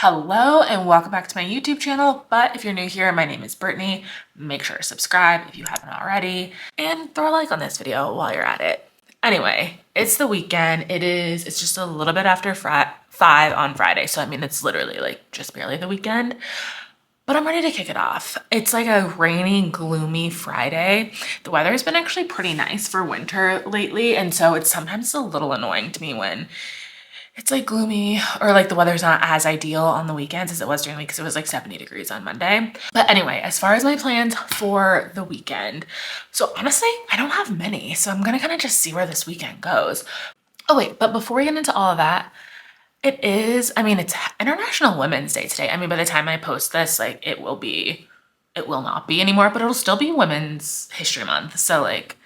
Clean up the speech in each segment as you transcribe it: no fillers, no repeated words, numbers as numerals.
Hello and welcome back to my YouTube channel, but if you're new here, my name is Brittany. Make sure to subscribe if you haven't already and throw a like on this video while you're at it. Anyway, it's the weekend. It's just a little bit after 5 on Friday, so I mean it's literally like just barely the weekend. But I'm ready to kick it off. It's like a rainy, gloomy Friday. The weather has been actually pretty nice for winter lately, and so it's sometimes a little annoying to me when it's like gloomy or like the weather's not as ideal on the weekends as it was during the week because it was like 70 degrees on Monday. But anyway, as far as my plans for the weekend, so honestly, I don't have many. So I'm gonna kind of just see where this weekend goes. Oh wait, but before we get into all of that, it's International Women's Day today. I mean, by the time I post this, like it will not be anymore, but it'll still be Women's History Month. So like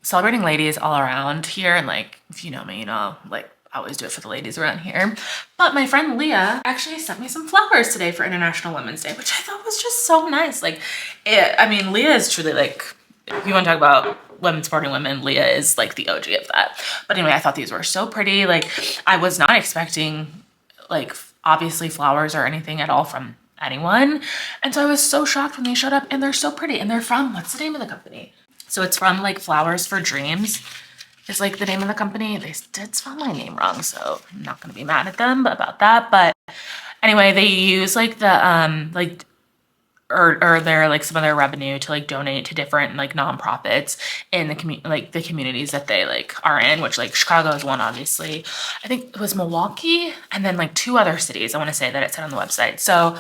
celebrating ladies all around here. And like, if you know me, you know, like I always do it for the ladies around here. But my friend Leah actually sent me some flowers today for International Women's Day, which I thought was just so nice. Like, Leah is truly like, if you want to talk about women supporting women, Leah is like the OG of that. But anyway, I thought these were so pretty. Like, I was not expecting like obviously flowers or anything at all from anyone. And so I was so shocked when they showed up, and they're so pretty. And they're from, what's the name of the company? So it's from like Flowers for Dreams is like the name of the company. They did spell my name wrong, so I'm not gonna be mad at them about that. But anyway, they use like the or their like some of their revenue to like donate to different like nonprofits in the the communities that they like are in, which like Chicago is one, obviously. I think it was Milwaukee, and then like 2 other cities, I want to say, that it said on the website. So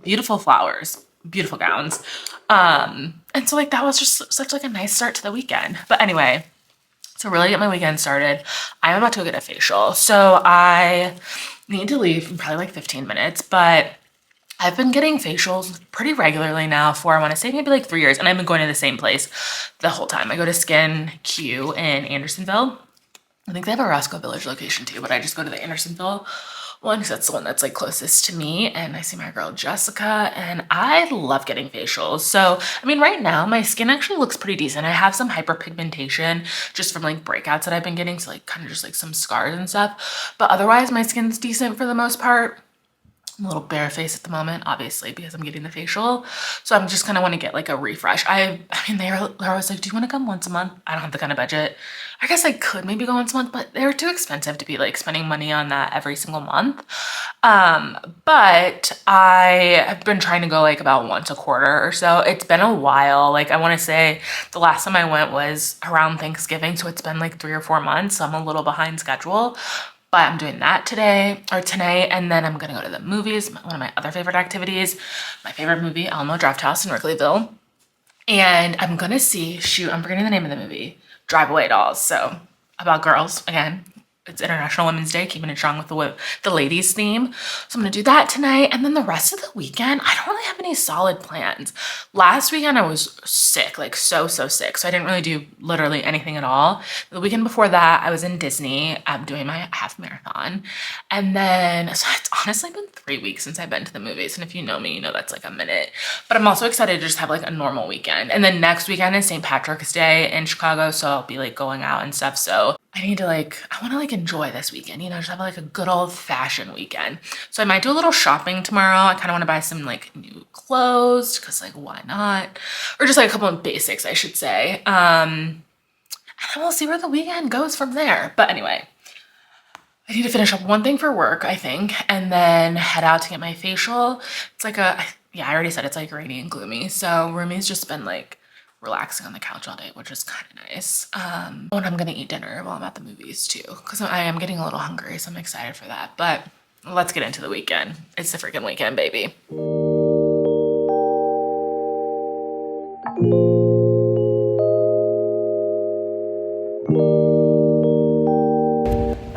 beautiful flowers, beautiful gowns. And so like that was just such like a nice start to the weekend. But anyway, to really get my weekend started, I'm about to go get a facial. So I need to leave in probably like 15 minutes, but I've been getting facials pretty regularly now for, I want to say, maybe like 3 years, and I've been going to the same place the whole time. I go to Skin Q in Andersonville. I think they have a Roscoe Village location too, but I just go to the Andersonville one because that's the one that's like closest to me. And I see my girl Jessica, and I love getting facials. So I mean, right now my skin actually looks pretty decent. I have some hyperpigmentation just from like breakouts that I've been getting, so like kind of just like some scars and stuff, but otherwise my skin's decent for the most part. I'm a little barefaced at the moment, obviously, because I'm getting the facial. So I'm just kind of want to get like a refresh. I mean, they're always like, do you want to come once a month? I don't have the kind of budget. I guess I could maybe go once a month, but they're too expensive to be like spending money on that every single month. But I have been trying to go like about once a quarter or so. It's been a while. Like I want to say the last time I went was around Thanksgiving. So it's been like 3 or 4 months. So I'm a little behind schedule. But I'm doing that today or tonight, and then I'm gonna go to the movies, one of my other favorite activities, my favorite movie, Alamo Drafthouse in Wrigleyville. And I'm gonna see, I'm forgetting the name of the movie, Drive Away Dolls. So about girls, again, it's International Women's Day, keeping it strong with the ladies theme. So I'm gonna do that tonight, and then the rest of the weekend, I don't really have any solid plans. Last weekend I was sick, like so sick, so I didn't really do literally anything at all. The weekend before that, I was in Disney doing my half marathon, and then so it's honestly been 3 weeks since I've been to the movies, and if you know me, you know that's like a minute. But I'm also excited to just have like a normal weekend. And then next weekend is St. Patrick's Day in Chicago, so I'll be like going out and stuff. So I want to like enjoy this weekend, you know, just have like a good old fashioned weekend. So I might do a little shopping tomorrow. I kind of want to buy some like new clothes because like why not? Or just like a couple of basics, I should say. And then we'll see where the weekend goes from there. But anyway, I need to finish up one thing for work, I think, and then head out to get my facial. It's like I already said it's like rainy and gloomy. So Rumi's just been like relaxing on the couch all day, which is kind of nice. And I'm gonna eat dinner while I'm at the movies too, because I am getting a little hungry, so I'm excited for that. But let's get into the weekend. It's the freaking weekend, baby.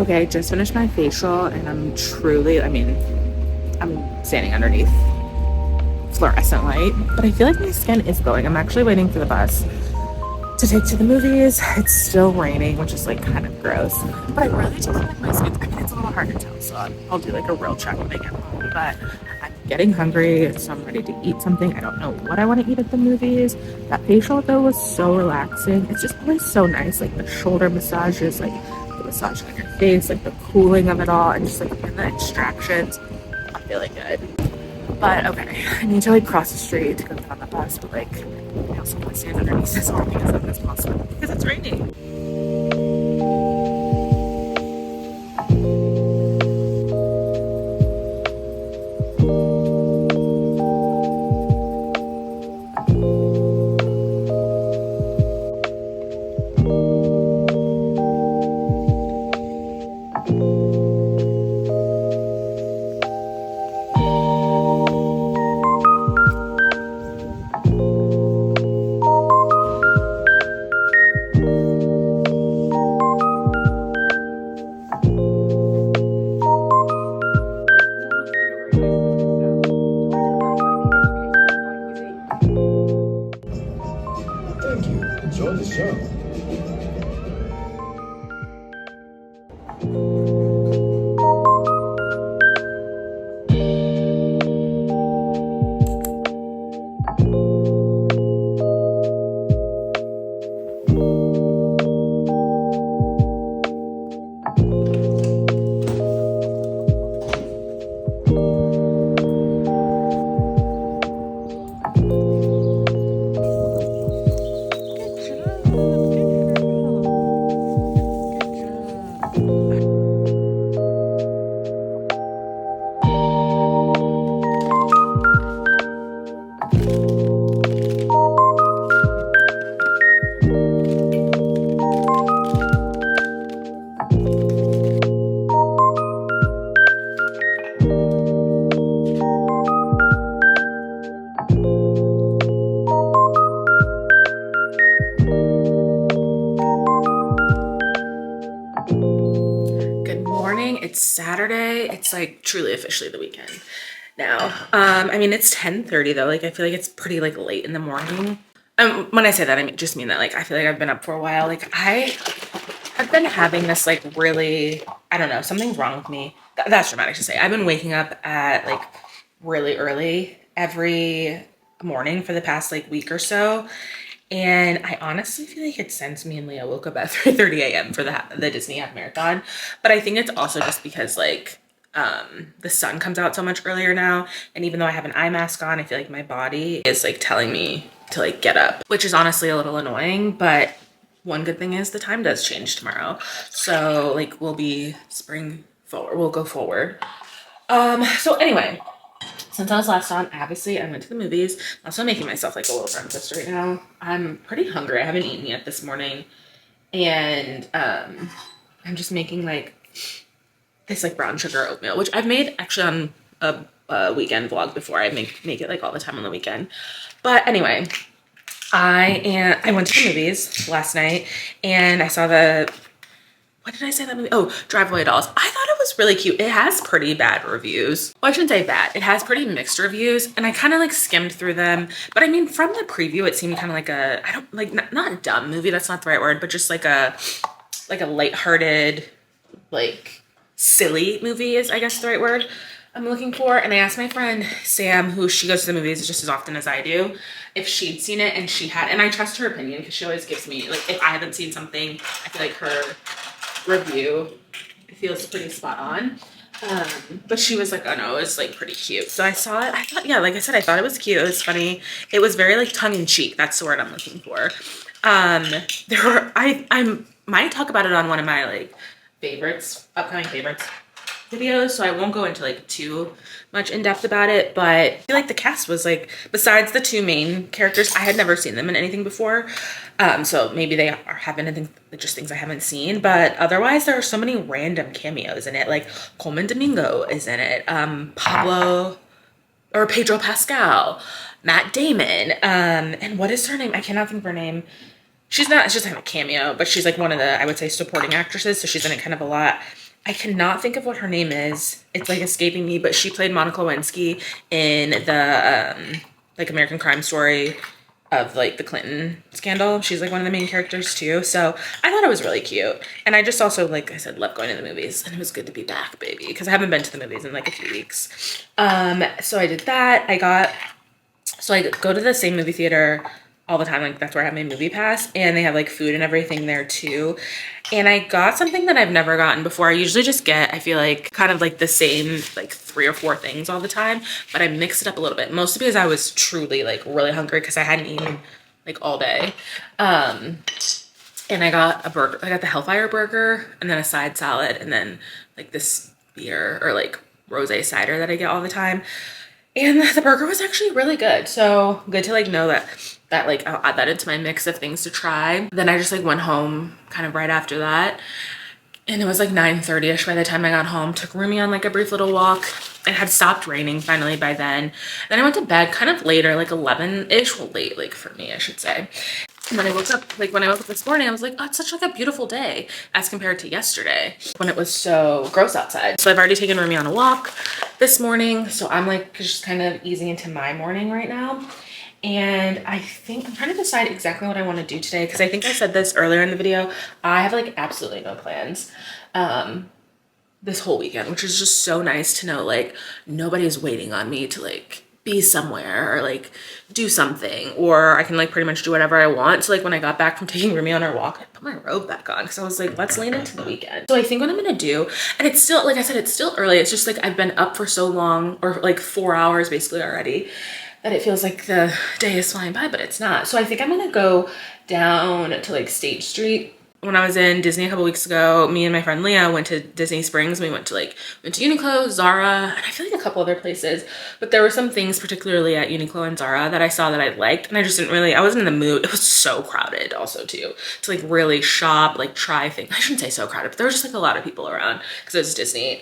Okay, just finished my facial, and I'm truly, I'm standing underneath fluorescent light, but I feel like my skin is glowing. I'm actually waiting for the bus to take to the movies. It's still raining, which is like kind of gross, but I really do feel like my skin, it's a little hard to tell, so I'll do like a real check when I get home. But I'm getting hungry, so I'm ready to eat something. I don't know what I want to eat at the movies. That facial though was so relaxing. It's just always so nice, like the shoulder massages, like the massage on your face, like the cooling of it all, and just like even the extractions. feeling good. But okay, I need to like cross the street to go get on the bus, but like I also want to stand underneath this awning as long as possible because it's raining. Thank you. Enjoy the show. It's Saturday. It's like truly officially the weekend now. I mean, it's 10:30 though. Like I feel like it's pretty like late in the morning. When I say that, I just mean that like I feel like I've been up for a while. Like I've been having this like really, I don't know, something's wrong with me. That's dramatic to say. I've been waking up at like really early every morning for the past like week or so. And I honestly feel like it's since me and Leah woke up at 3:30 a.m. for the Disney Half Marathon. But I think it's also just because like the sun comes out so much earlier now. And even though I have an eye mask on, I feel like my body is like telling me to like get up, which is honestly a little annoying. But one good thing is the time does change tomorrow. So like we'll be spring forward, we'll go forward. So anyway, since I was last on, obviously I went to the movies. I'm also making myself like a little breakfast right now. I'm pretty hungry. I haven't eaten yet this morning. And I'm just making like this like brown sugar oatmeal, which I've made actually on a weekend vlog before. I make it like all the time on the weekend. But anyway, I went to the movies last night and I saw what did I say that movie? Oh, Drive Away Dolls. I thought it was really cute. It has pretty bad reviews. Well, I shouldn't say bad. It has pretty mixed reviews and I kind of like skimmed through them. But I mean, from the preview, it seemed kind of like I don't like, not a dumb movie. That's not the right word, but just like a lighthearted, like silly movie is I guess the right word I'm looking for. And I asked my friend Sam, who she goes to the movies just as often as I do, if she'd seen it, and she had, and I trust her opinion because she always gives me, like, if I haven't seen something, I feel like her review feels pretty spot on. But she was like, oh no, it's like pretty cute. So I saw it. I thought, yeah, like I said, I thought it was cute. It was funny. It was very like tongue in cheek. That's the word I'm looking for. I might talk about it on one of my like upcoming favorites videos, so I won't go into like too much in depth about it, but I feel like the cast was like, besides the two main characters, I had never seen them in anything before, so maybe they have anything, just things I haven't seen, but otherwise there are so many random cameos in it. Like Coleman Domingo is in it, Pedro Pascal, Matt Damon, and what is her name? I cannot think of her name. She's just kind of a cameo, but she's like one of the, I would say, supporting actresses, so she's in it kind of a lot. I cannot think of what her name is. It's like escaping me, but she played Monica Lewinsky in the like American Crime Story of like the Clinton scandal. She's like one of the main characters too. So I thought it was really cute. And I just also, like I said, love going to the movies, and it was good to be back, baby, because I haven't been to the movies in like a few weeks. So I did that. I go to the same movie theater all the time. Like that's where I have my movie pass, and they have like food and everything there too. And I got something that I've never gotten before. I usually just get, I feel like kind of like the same like 3 or 4 things all the time, but I mixed it up a little bit, mostly because I was truly like really hungry because I hadn't eaten like all day. And I got a burger. I got the Hellfire burger and then a side salad and then like this beer or like rosé cider that I get all the time. And the burger was actually really good. So good to like know that like I'll add that into my mix of things to try. Then I just like went home kind of right after that. And it was like 9:30ish by the time I got home. Took Rumi on like a brief little walk. It had stopped raining finally by then. Then I went to bed kind of later, like 11-ish. Well, late, like for me, I should say. And when I woke up, like when I woke up this morning, I was like, oh, it's such like a beautiful day as compared to yesterday when it was so gross outside. So I've already taken Rumi on a walk this morning. So I'm like just kind of easing into my morning right now. And I think I'm trying to decide exactly what I want to do today because I think I said this earlier in the video. I have like absolutely no plans this whole weekend, which is just so nice to know like nobody's waiting on me to like be somewhere or like do something, or I can like pretty much do whatever I want. So like when I got back from taking Rumi on our walk, I put my robe back on because I was like, let's lean into the weekend. So I think what I'm gonna do, and it's still, like I said, it's still early. It's just like I've been up for so long, or like 4 hours basically already, that it feels like the day is flying by, but it's not. So I think I'm gonna go down to like State Street. When I was in Disney a couple weeks ago, me and my friend Leah went to Disney Springs. We went to Uniqlo, Zara, and I feel like a couple other places. But there were some things, particularly at Uniqlo and Zara, that I saw that I liked, and I just didn't really, I wasn't in the mood. It was so crowded also too, to like really shop, like try things. I shouldn't say so crowded, but there was just like a lot of people around because it was Disney.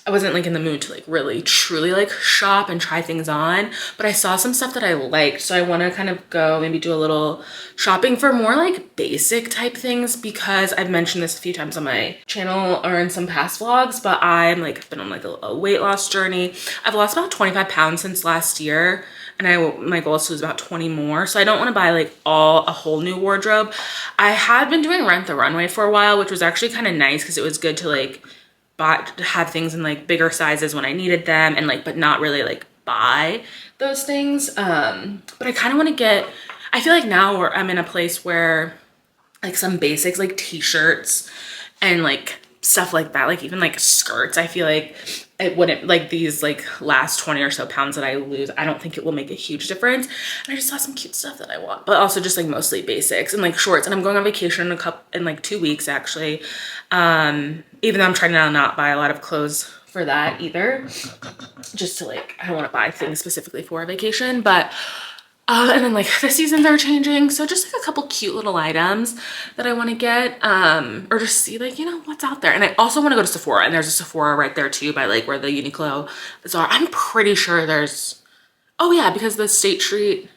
I wasn't like in the mood to like really truly like shop and try things on, but I saw some stuff that I liked. So I want to kind of go maybe do a little shopping for more like basic type things, because I've mentioned this a few times on my channel or in some past vlogs, but I'm like been on like a weight loss journey. I've lost about 25 pounds since last year, and my goal is to lose about 20 more. So I don't want to buy like a whole new wardrobe. I had been doing Rent the Runway for a while, which was actually kind of nice because it was good to like have things in like bigger sizes when I needed them, and like but not really like buy those things. But I kind of want to get, I feel like now I'm in a place where like some basics like t-shirts and like stuff like that, like even like skirts, I feel like it wouldn't, like these like last 20 or so pounds that I lose, I don't think it will make a huge difference. And I just saw some cute stuff that I want, but also just like mostly basics and like shorts. And I'm going on vacation in like 2 weeks actually. Even though I'm trying to not buy a lot of clothes for that either, just to like, I don't want to buy things specifically for a vacation, but and then like the seasons are changing, so just like a couple cute little items that I want to get, or just see like, you know, what's out there. And I also want to go to Sephora, and there's a Sephora right there too by like where the Uniqlo are. I'm pretty sure there's, oh yeah, because on State Street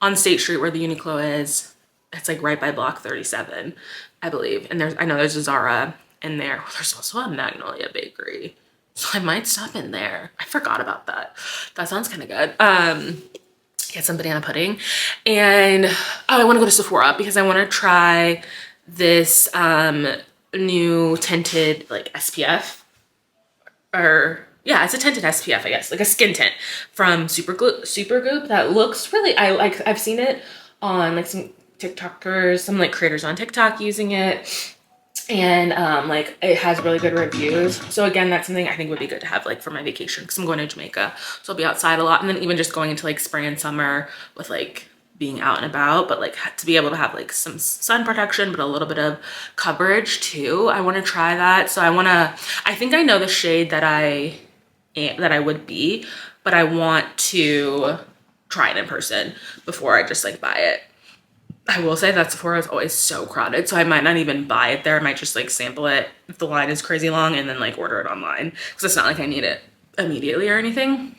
where the Uniqlo is, it's like right by block 37, I believe. And I know there's a Zara in there. There's also a Magnolia Bakery, so I might stop in there. I forgot about that. That sounds kind of good. Get some banana pudding. And I want to go to Sephora because I want to try this new tinted like SPF, or yeah, it's a tinted SPF, I guess, like a skin tint from Supergoop that looks really, I've seen it on like some TikTokers, some like creators on TikTok using it, and like it has really good reviews. So again, that's something I think would be good to have like for my vacation, because I'm going to Jamaica, so I'll be outside a lot. And then even just going into like spring and summer with like being out and about, but like to be able to have like some sun protection but a little bit of coverage too. I want to try that. So I think I know the shade that I would be, but I want to try it in person before I just like buy it. I will say that Sephora is always so crowded, so I might not even buy it there. I might just like sample it if the line is crazy long and then like order it online, because it's not like I need it immediately or anything.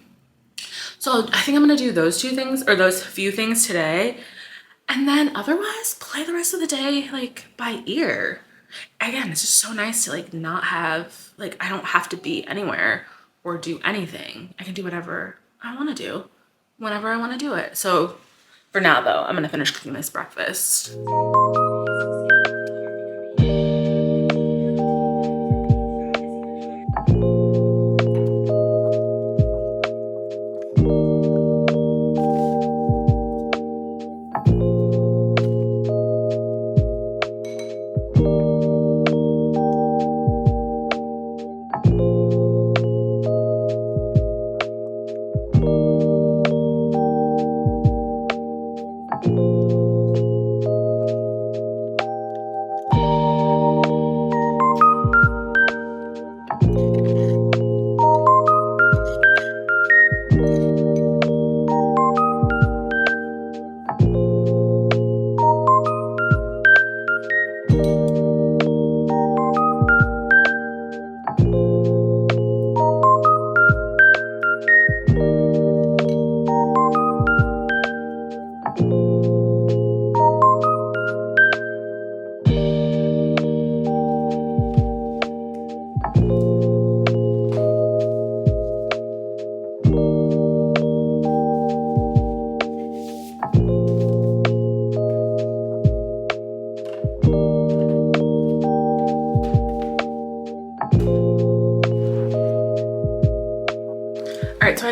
So I think I'm gonna do those 2 things, or those few things today, and then otherwise play the rest of the day like by ear. Again, it's just so nice to like not have, like I don't have to be anywhere or do anything. I can do whatever I want to do whenever I want to do it. So for now though, I'm gonna finish cooking this breakfast.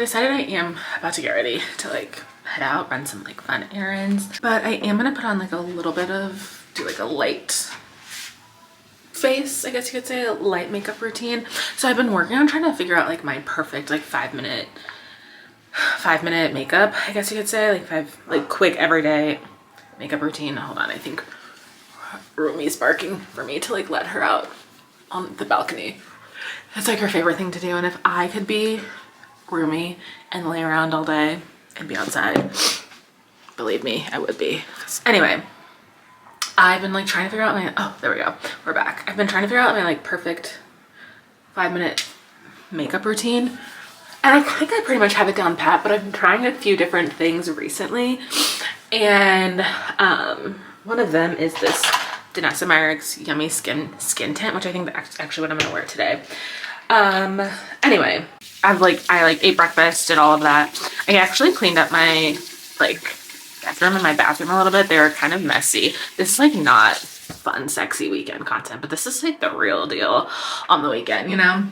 I decided I am about to get ready to like head out, run some like fun errands, but I am gonna put on like a little bit of, do like a light face, I guess you could say, a light makeup routine. So I've been working on trying to figure out like my perfect like 5-minute makeup, I guess you could say, like quick everyday makeup routine. Hold on, I think Rumi's barking for me to like let her out on the balcony. It's like her favorite thing to do, and if I could be Rumi and lay around all day and be outside, believe me, I would be. Anyway, I've been like trying to figure out my, oh, there we go, we're back. I've been trying to figure out my like perfect 5-minute makeup routine, and I think I pretty much have it down pat, but I've been trying a few different things recently, and one of them is this Danessa Meyer's Yummy Skin Tint, which I think that's actually what I'm gonna wear today. Anyway, I ate breakfast, did all of that. I actually cleaned up my like bathroom and my bathroom a little bit. They were kind of messy. This is like not fun, sexy weekend content, but this is like the real deal on the weekend, you know?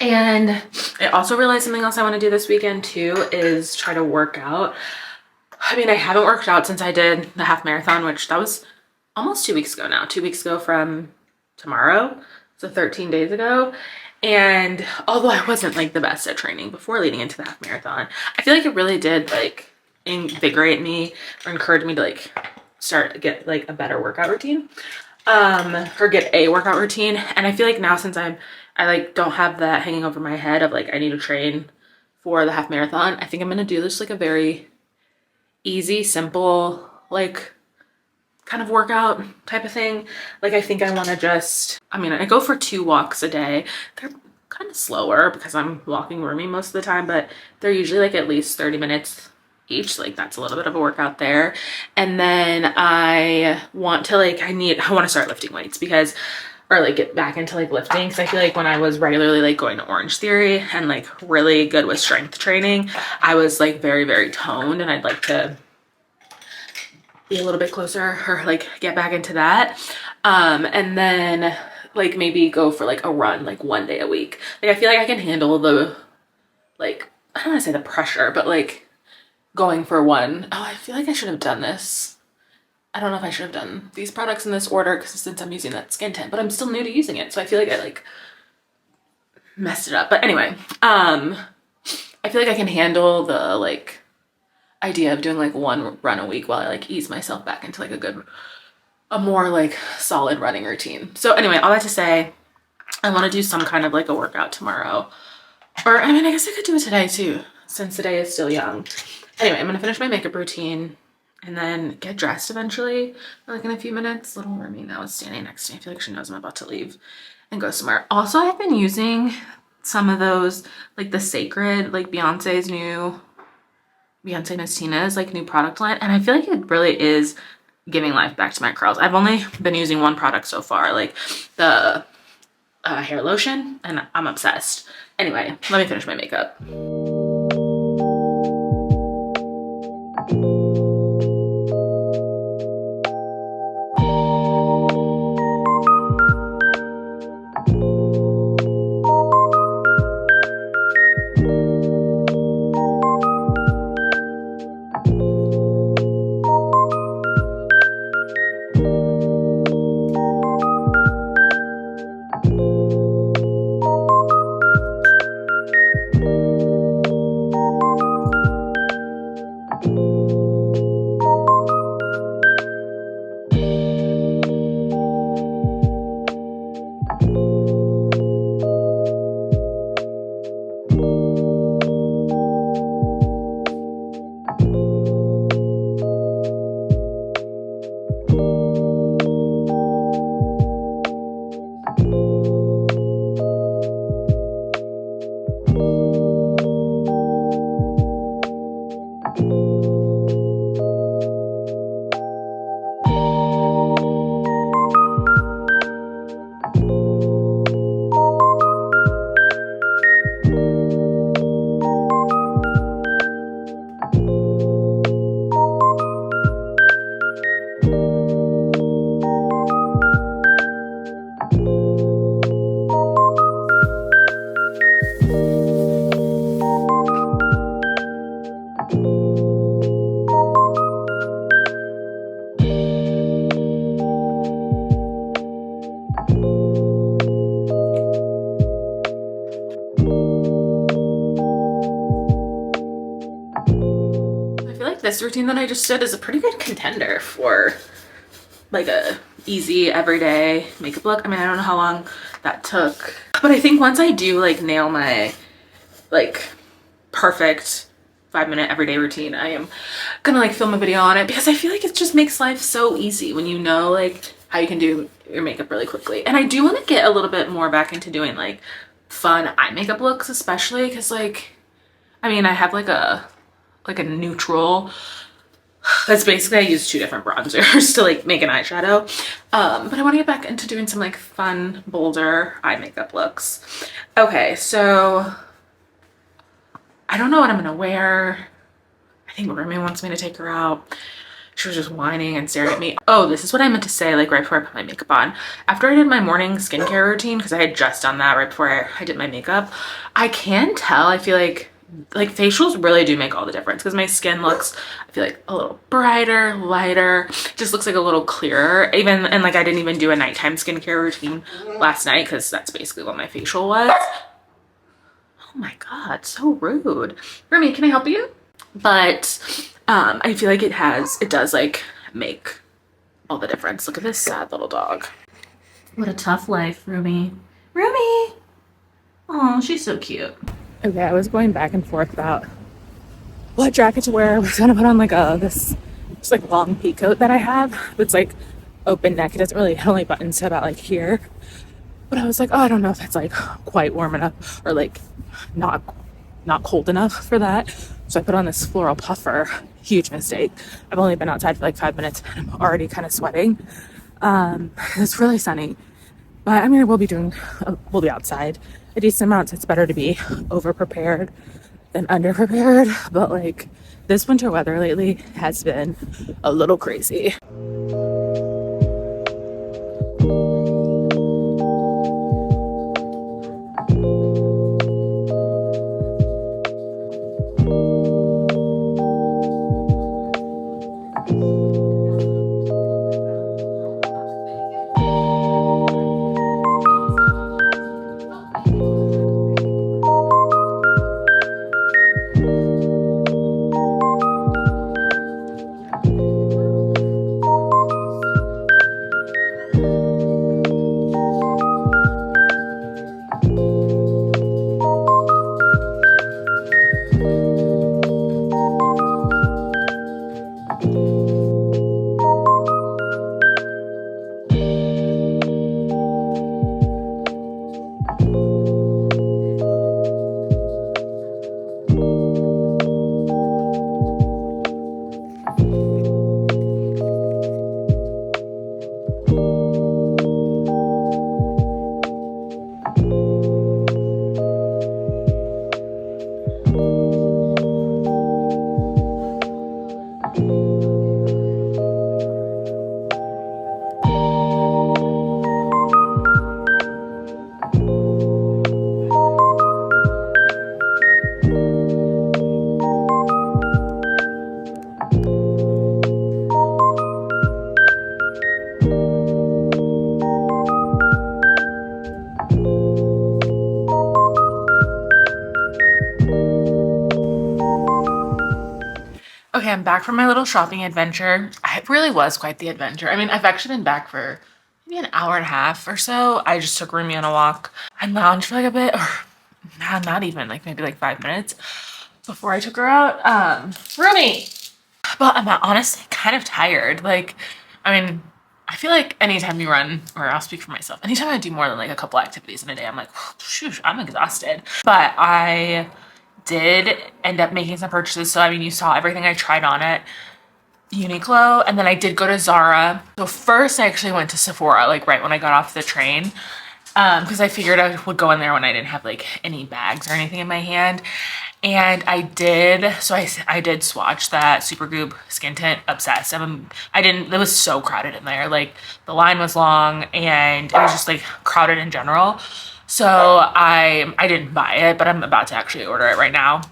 And I also realized something else I want to do this weekend too is try to work out. I mean, I haven't worked out since I did the half marathon, which that was almost 2 weeks ago now. 2 weeks ago from tomorrow, so 13 days ago. And although I wasn't like the best at training before leading into the half marathon, I feel like it really did like invigorate me or encourage me to like get like a better workout routine, or get a workout routine. And I feel like now, since I like don't have that hanging over my head of like I need to train for the half marathon, I think I'm gonna do this like a very easy, simple, like kind of workout type of thing. Like I think I want to just, I mean, I go for 2 walks a day. They're kind of slower because I'm walking Rumi most of the time, but they're usually like at least 30 minutes each. Like that's a little bit of a workout there. And then I want to like, I want to start lifting weights because, or like get back into like lifting, because I feel like when I was regularly like going to Orange Theory and like really good with strength training, I was like very, very toned, and I'd like to be a little bit closer or like get back into that. And then like maybe go for like a run like 1 day a week. Like I feel like I can handle the, like, I don't want to say the pressure, but like going for one. Oh, I feel like I should have done this. I don't know if I should have done these products in this order because since I'm using that skin tint, but I'm still new to using it. So I feel like I like messed it up. But anyway, I feel like I can handle the like idea of doing like 1 run a week while I like ease myself back into like a more like solid running routine. So anyway, all that to say, I want to do some kind of like a workout tomorrow, or I mean, I guess I could do it today too, since the day is still young. Anyway, I'm gonna finish my makeup routine and then get dressed eventually, like in a few minutes. Little Rumi now is standing next to me. I feel like she knows I'm about to leave and go somewhere. Also, I've been using some of those, like the Sacred, like Beyonce Miss Tina's like new product line, and I feel like it really is giving life back to my curls. I've only been using one product so far, like the hair lotion, and I'm obsessed. Anyway, let me finish my makeup. this routine that I just did is a pretty good contender for like a easy everyday makeup look. I mean, I don't know how long that took, but I think once I do like nail my like perfect 5-minute everyday routine, I am gonna like film a video on it, because I feel like it just makes life so easy when you know like how you can do your makeup really quickly. And I do want to get a little bit more back into doing like fun eye makeup looks, especially because like, I mean, I have like a neutral. That's basically, I use 2 different bronzers to like make an eyeshadow. But I want to get back into doing some like fun, bolder eye makeup looks. Okay, so I don't know what I'm gonna wear. I think Rumi wants me to take her out. She was just whining and staring at me. Oh, this is what I meant to say like right before I put my makeup on. After I did my morning skincare routine, because I had just done that right before I did my makeup, I can tell, I feel like facials really do make all the difference, because my skin looks, I feel like, a little brighter, lighter, just looks like a little clearer. Even, and like I didn't even do a nighttime skincare routine last night, because that's basically what my facial was. Oh my God, so rude. Rumi, can I help you? But I feel like it does like make all the difference. Look at this sad little dog. What a tough life, Rumi. Rumi! Oh, she's so cute. Okay, I was going back and forth about what jacket to wear. I was gonna put on like this just like long pea coat that I have. It's like open neck. It doesn't really, it only buttons to about like here. But I was like, oh, I don't know if it's like quite warm enough or like not cold enough for that. So I put on this floral puffer. Huge mistake. I've only been outside for like 5 minutes and I'm already kind of sweating. It's really sunny, but I mean, we'll be outside a decent amount. So it's better to be over prepared than under prepared. But like this winter weather lately has been a little crazy. Okay, I'm back from my little shopping adventure. It really was quite the adventure. I mean, I've actually been back for maybe an hour and a half or so. I just took Rumi on a walk. I lounged for like a bit, or not even, like maybe like 5 minutes before I took her out. Rumi! But I'm honestly kind of tired. Like, I mean, I feel like anytime you run, or I'll speak for myself, anytime I do more than like a couple activities in a day, I'm like, shoot, I'm exhausted. But I did end up making some purchases. So I mean, you saw everything I tried on at Uniqlo, and then I did go to Zara. So first I actually went to Sephora, like right when I got off the train, because I figured I would go in there when I didn't have like any bags or anything in my hand. And I did, so I did swatch that Supergoop skin tint. Obsessed. It was so crowded in there. Like the line was long and it was just like crowded in general. So I didn't buy it, but I'm about to actually order it right now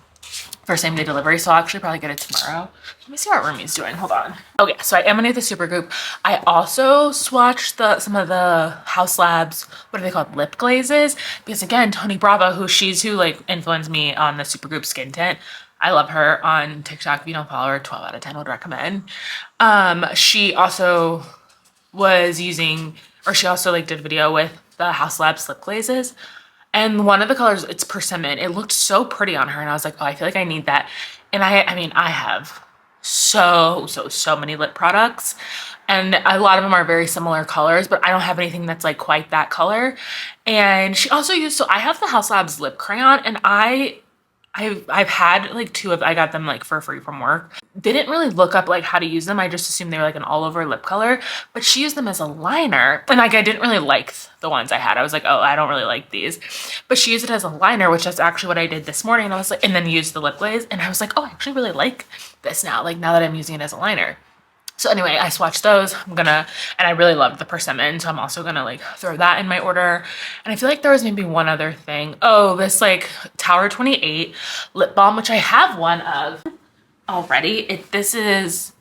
for same day delivery. So I'll actually probably get it tomorrow. Let me see what Rumi's doing. Hold on. Okay, so I am gonna get the Supergoop. I also swatched some of the House Labs, what are they called, lip glazes, because again, Tony Bravo, she's who like influenced me on the Supergoop skin tint. I love her on TikTok. If you don't follow her, 12 out of 10 would recommend. She also was using, or she also like did a video with the House Lab slip glazes. And one of the colors, it's persimmon. It looked so pretty on her. And I was like, oh, I feel like I need that. And I mean, I have so many lip products. And a lot of them are very similar colors, but I don't have anything that's like quite that color. And she also used, so I have the House Labs lip crayon, and I've had like two of, I got them like for free from work. Didn't really look up like how to use them. I just assumed they were like an all over lip color, but she used them as a liner. And like, I didn't really like the ones I had. I was like, oh, I don't really like these, but she used it as a liner, which is actually what I did this morning. And I was like, and then used the lip glaze. And I was like, oh, I actually really like this now. Like now that I'm using it as a liner. So anyway, I swatched those. And I really loved the persimmon. So I'm also gonna like throw that in my order. And I feel like there was maybe one other thing. Oh, this like Tower 28 lip balm, which I have one of already. This is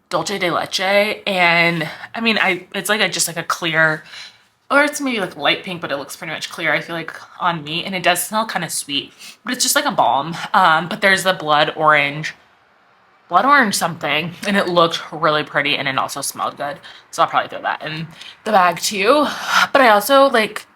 Dolce de Leche. And I mean, it's like just like a clear, or it's maybe like light pink, but it looks pretty much clear, I feel like, on me. And it does smell kind of sweet, but it's just like a balm. But there's the blood orange something, and it looked really pretty, and it also smelled good, so I'll probably throw that in the bag too. But I also like,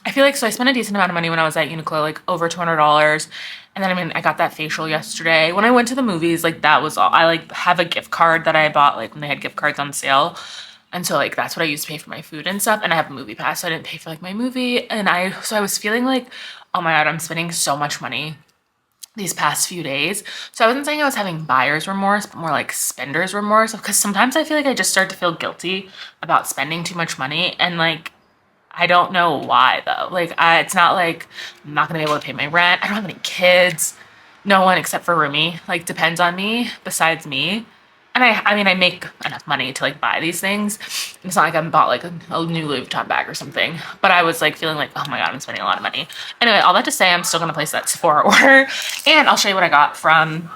I feel like, so I spent a decent amount of money when I was at Uniqlo, like over $200, and then I mean I got that facial yesterday. When I went to the movies, like that was all. I like have a gift card that I bought like when they had gift cards on sale, and so like that's what I used to pay for my food and stuff. And I have a movie pass, so I didn't pay for like my movie. And I was feeling like, oh my god, I'm spending so much money these past few days. So I wasn't saying I was having buyer's remorse, but more like spender's remorse, because sometimes I feel like I just start to feel guilty about spending too much money, and like I don't know why though. Like it's not like I'm not gonna be able to pay my rent. I don't have any kids. No one except for Rumi like depends on me besides me. And I mean, I make enough money to like buy these things. It's not like I bought like a new Louis Vuitton bag or something, but I was like feeling like, oh my god, I'm spending a lot of money. Anyway, all that to say, I'm still gonna place that Sephora order, and I'll show you what I got from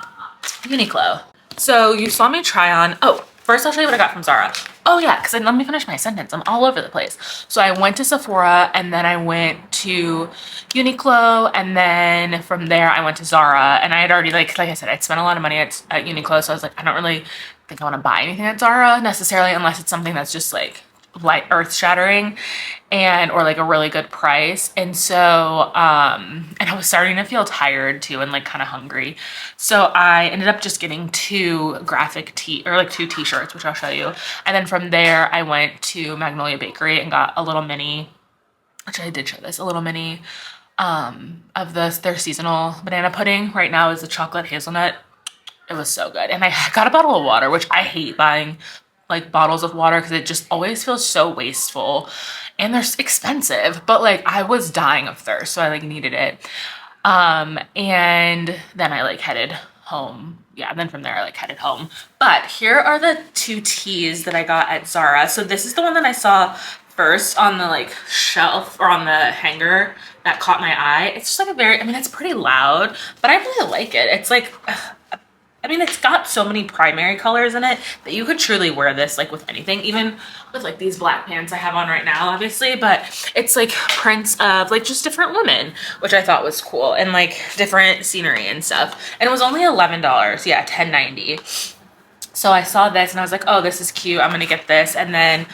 Uniqlo. So you saw me try on, oh, first I'll show you what I got from Zara. Oh yeah, because let me finish my sentence. I'm all over the place. So I went to Sephora, and then I went to Uniqlo, and then from there I went to Zara. And I had already, like I said, I'd spent a lot of money at Uniqlo, so I was like, I don't really think I want to buy anything at Zara necessarily, unless it's something that's just like light earth shattering or like a really good price. And so and I was starting to feel tired too, and like kind of hungry, so I ended up just getting two t-shirts, which I'll show you. And then from there I went to Magnolia Bakery and got a little mini, which I did show this, a little mini of their seasonal banana pudding. Right now is the chocolate hazelnut. It was so good. And I got a bottle of water, which I hate buying like bottles of water because it just always feels so wasteful, and they're expensive, but like I was dying of thirst, so I like needed it. And then I like headed home. Yeah, and then from there I like headed home. But here are the two teas that I got at Zara. So this is the one that I saw first on the like shelf or on the hanger that caught my eye. It's just like a very, I mean, it's pretty loud, but I really like it. It's like, I mean, it's got so many primary colors in it that you could truly wear this like with anything, even with like these black pants I have on right now, obviously, but it's like prints of like just different women, which I thought was cool, and like different scenery and stuff. And it was only $11. Yeah, $10.90. So I saw this and I was like, oh, this is cute. I'm gonna get this. And then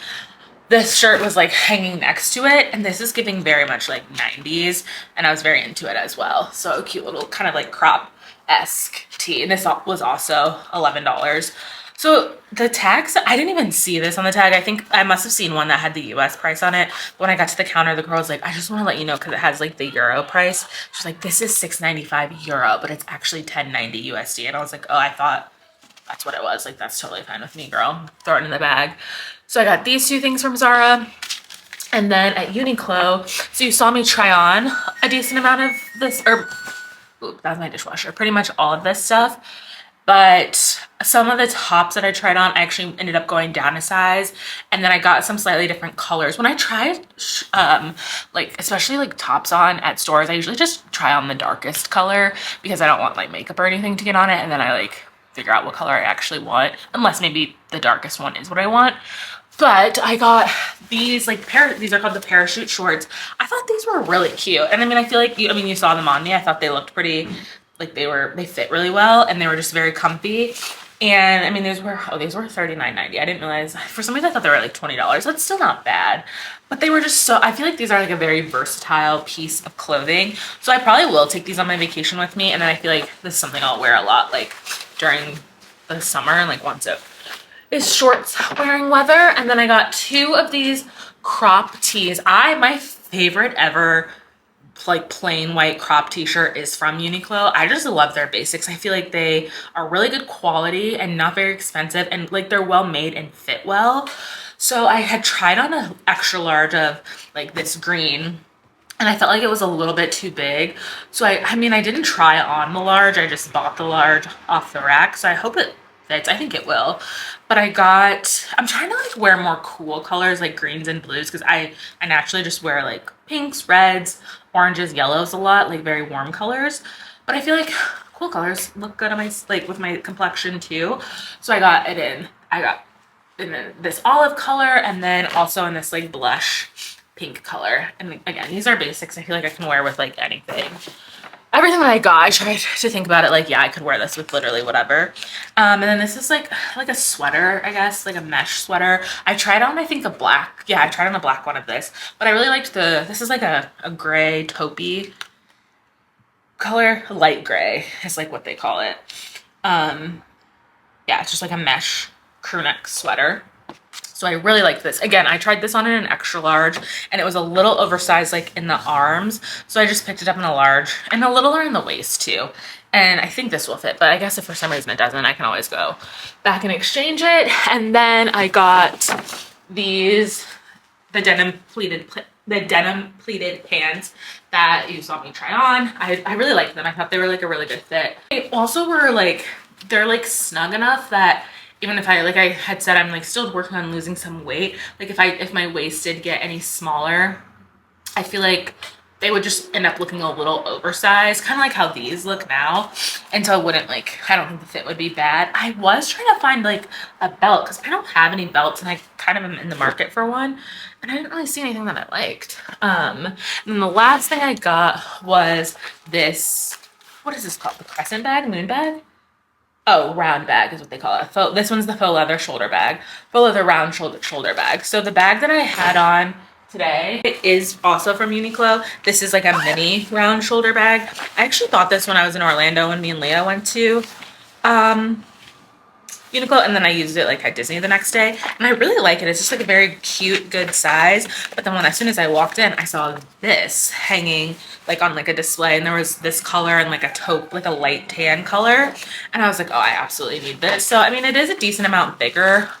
this shirt was like hanging next to it, and this is giving very much like 90s, and I was very into it as well. So a cute little kind of like crop-esque tee, and this was also $11. So the tags, I didn't even see this on the tag. I think I must have seen one that had the US price on it. When I got to the counter, the girl was like, I just want to let you know, because it has like the euro price. She's like, this is €6.95, but it's actually $10.90 USD. And I was like, oh, I thought that's what it was. Like, that's totally fine with me, girl. Throw it in the bag. So I got these two things from Zara. And then at Uniqlo, so you saw me try on a decent amount of this, or ooh, that was my dishwasher, pretty much all of this stuff. But some of the tops that I tried on, I actually ended up going down a size, and then I got some slightly different colors. When I tried like especially like tops on at stores, I usually just try on the darkest color because I don't want like makeup or anything to get on it, and then I like figure out what color I actually want, unless maybe the darkest one is what I want. But I got these like these are called the parachute shorts. I thought these were really cute, and I mean, I feel like you saw them on me. I thought they looked pretty like they fit really well and they were just very comfy. And I mean, these were $39.90. I didn't realize, for some reason I thought they were like $20. That's still not bad, but they were just so, I feel like these are like a very versatile piece of clothing. So I probably will take these on my vacation with me. And then I feel like this is something I'll wear a lot, like during the summer and like once it is shorts wearing weather. And then I got 2 of these crop tees. My favorite ever like plain white crop t-shirt is from Uniqlo. I just love their basics. I feel like they are really good quality and not very expensive, and like they're well made and fit well. So I had tried on an extra large of like this green and I felt like it was a little bit too big. So I mean, I didn't try on the large. I just bought the large off the rack. So I hope it fits. I think it will. But I'm trying to like wear more cool colors like greens and blues, because I naturally just wear like pinks, reds, oranges, yellows a lot, like very warm colors. But I feel like cool colors look good on my, like with my complexion too. So I got in this olive color, and then also in this like blush pink color. And again, these are basics. I feel like I can wear with like anything. Everything that I got, I tried to think about it like, yeah, I could wear this with literally whatever. And then this is like a sweater, I guess, like a mesh sweater. I tried on, I think, a black. Yeah, I tried on a black one of this. But I really liked this is like a gray taupey color. Light gray is like what they call it. Yeah, it's just like a mesh crew neck sweater. So I really like this. Again, I tried this on in an extra large and it was a little oversized like in the arms. So I just picked it up in a large and a little around the waist too. And I think this will fit, but I guess if for some reason it doesn't, I can always go back and exchange it. And then I got the denim pleated pants that you saw me try on. I really liked them. I thought they were like a really good fit. They also were like, they're like snug enough that even if like I had said, I'm like still working on losing some weight. Like if my waist did get any smaller, I feel like they would just end up looking a little oversized, kind of like how these look now. And so I wouldn't like, I don't think the fit would be bad. I was trying to find like a belt because I don't have any belts and I kind of am in the market for one. And I didn't really see anything that I liked. And then the last thing I got was this, what is this called? The crescent bag, moon bag? Oh, round bag is what they call it. This one's the faux leather shoulder bag. Faux leather round shoulder bag. So the bag that I had on today, it is also from Uniqlo. This is like a mini round shoulder bag. I actually bought this when I was in Orlando when me and Leah went to Uniqlo, and then I used it like at Disney the next day, and I really like it. It's just like a very cute, good size. But then as soon as I walked in, I saw this hanging like on like a display, and there was this color and like a taupe, like a light tan color, and I was like, oh, I absolutely need this. So I mean, it is a decent amount bigger,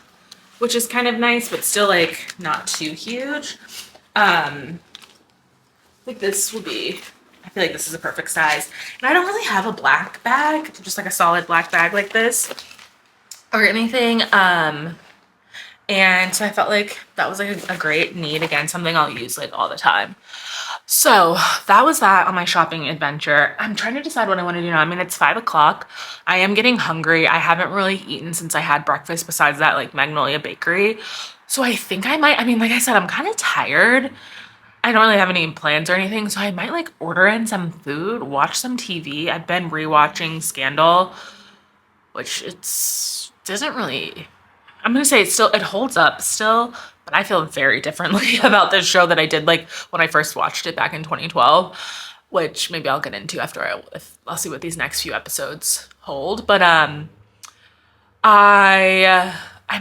which is kind of nice, but still like not too huge. Like this will be, I feel like this is a perfect size. And I don't really have a black bag, just like a solid black bag like this or anything. And so I felt like that was like a great need. Again, something I'll use like all the time. So that was that on my shopping adventure. I'm trying to decide what I want to do now. I mean, it's 5 o'clock. I am getting hungry. I haven't really eaten since I had breakfast besides that like Magnolia Bakery. So I think I might, I mean, like I said, I'm kind of tired. I don't really have any plans or anything. So I might like order in some food, watch some TV. I've been rewatching Scandal, which doesn't really, I'm going to say it holds up still, but I feel very differently about this show that I did like when I first watched it back in 2012, which maybe I'll get into after I'll see what these next few episodes hold. But I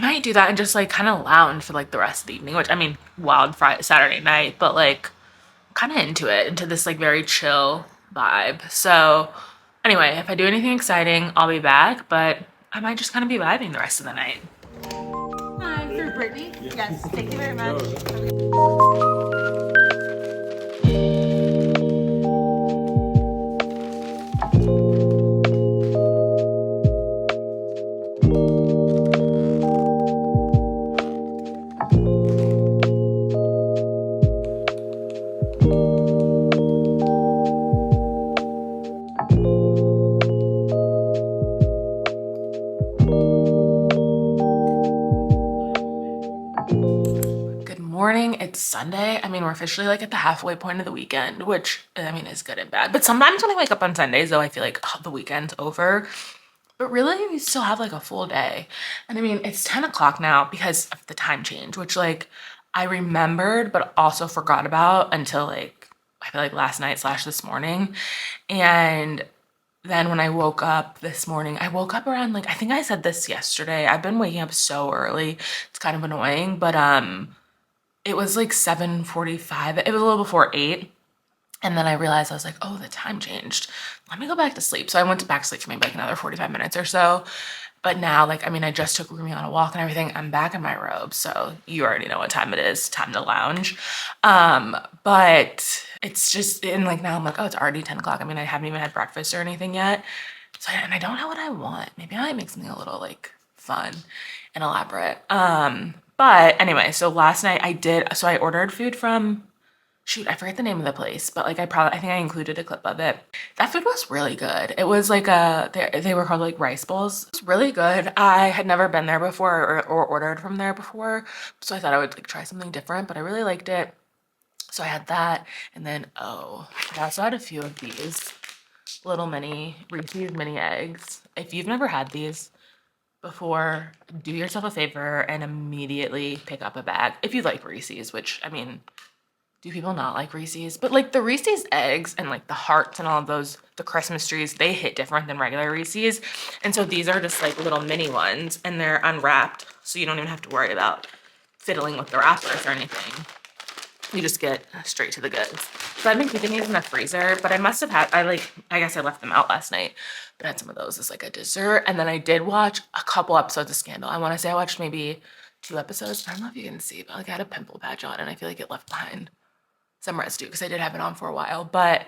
might do that and just like kind of lounge for like the rest of the evening, which I mean, wild Friday, Saturday night, but like kind of into this like very chill vibe. So anyway, if I do anything exciting, I'll be back, but I might just kind of be vibing the rest of the night. Hi, for Brittany? Yes, thank you very much. morning. It's Sunday. I mean, we're officially like at the halfway point of the weekend, which I mean is good and bad. But sometimes when I wake up on Sundays though, I feel like the weekend's over. But really, we still have like a full day. And I mean, it's 10 o'clock now because of the time change, which like I remembered but also forgot about until like I feel like last night slash this morning. And then when I woke up this morning, I woke up around like I think I said this yesterday. I've been waking up so early. It's kind of annoying, but it was like 7:45. It was a little before 8. And then I realized I was like, oh, the time changed. Let me go back to sleep. So I went back to sleep for maybe like another 45 minutes or so. But now, like, I mean, I just took Rumi on a walk and everything. I'm back in my robe. So you already know what time it is. Time to lounge. But it's just, and like now I'm like, oh, it's already 10 o'clock. I mean, I haven't even had breakfast or anything yet. So, and I don't know what I want. Maybe I might make something a little like fun and elaborate. But anyway, so last night so I ordered food from, shoot, I forget the name of the place, but like I think I included a clip of it. That food was really good. It was like they were called like rice bowls. It's really good. I had never been there before or ordered from there before, so I thought I would like try something different, but I really liked it. So I had that, and then I also had a few of these little mini Reese's mini eggs. If you've never had these before, do yourself a favor and immediately pick up a bag if you like Reese's, which I mean, do people not like Reese's? But like the Reese's eggs and like the hearts and all of those, the Christmas trees, they hit different than regular Reese's. And so these are just like little mini ones and they're unwrapped. So you don't even have to worry about fiddling with the wrappers or anything. You just get straight to the goods. So I've been keeping these in the freezer, but I must have had, I guess I left them out last night, but I had some of those as like a dessert. And then I did watch a couple episodes of Scandal. I want to say I watched maybe 2 episodes. I don't know if you can see, but like I had a pimple patch on and I feel like it left behind some residue because I did have it on for a while. But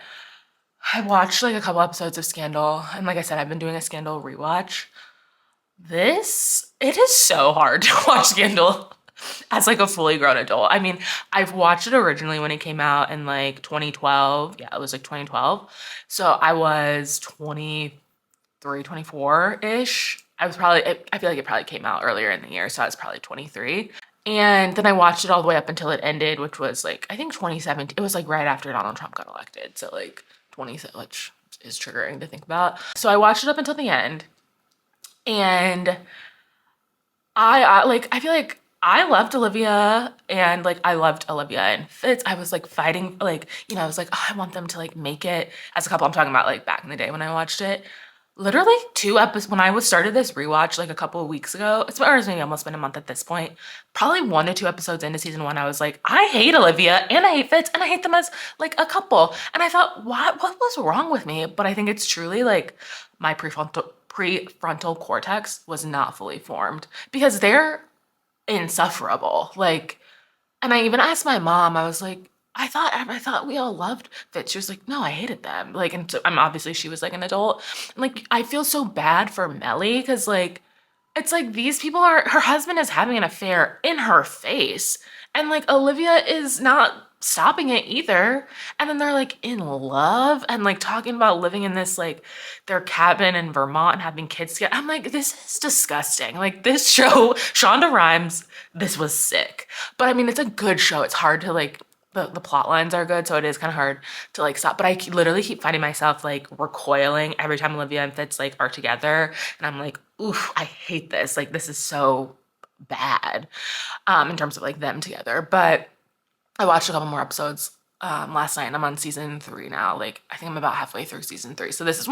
I watched like a couple episodes of Scandal. And like I said, I've been doing a Scandal rewatch. It is so hard to watch Scandal as like a fully grown adult. I mean, I've watched it originally when it came out in like 2012. Yeah, it was like 2012. So I was 23, 24-ish. I feel like it probably came out earlier in the year, so I was probably 23. And then I watched it all the way up until it ended, which was like, I think 2017. It was like right after Donald Trump got elected. So like 20, which is triggering to think about. So I watched it up until the end. And I feel like I loved Olivia and like I loved Olivia and Fitz. I was like fighting, like, you know, I was like, oh, I want them to like make it as a couple. I'm talking about like back in the day when I watched it. Literally 2 episodes, when I started this rewatch like a couple of weeks ago, it's maybe almost been a month at this point, probably 1 to 2 episodes into season 1, I was like, I hate Olivia and I hate Fitz and I hate them as like a couple. And I thought, what was wrong with me? But I think it's truly like my prefrontal cortex was not fully formed because they're insufferable. Like, and I even asked my mom, I was like, I thought we all loved Fitz. She was like, no, I hated them. Like, and so, obviously she was like an adult. And, like, I feel so bad for Melly because like, it's like these people her husband is having an affair in her face. And like Olivia is not stopping it either. And then they're like in love and like talking about living in this like their cabin in Vermont and having kids together. I'm like, this is disgusting. Like this show, Shonda Rhimes, this was sick. But I mean, it's a good show. It's hard to like, the plot lines are good, so it is kind of hard to like stop. But I literally keep finding myself like recoiling every time Olivia and Fitz like are together, and I'm like, oof, I hate this. Like this is so bad, in terms of like them together. But I watched a couple more episodes last night and I'm on season 3 now. Like I think I'm about halfway through season 3. So this is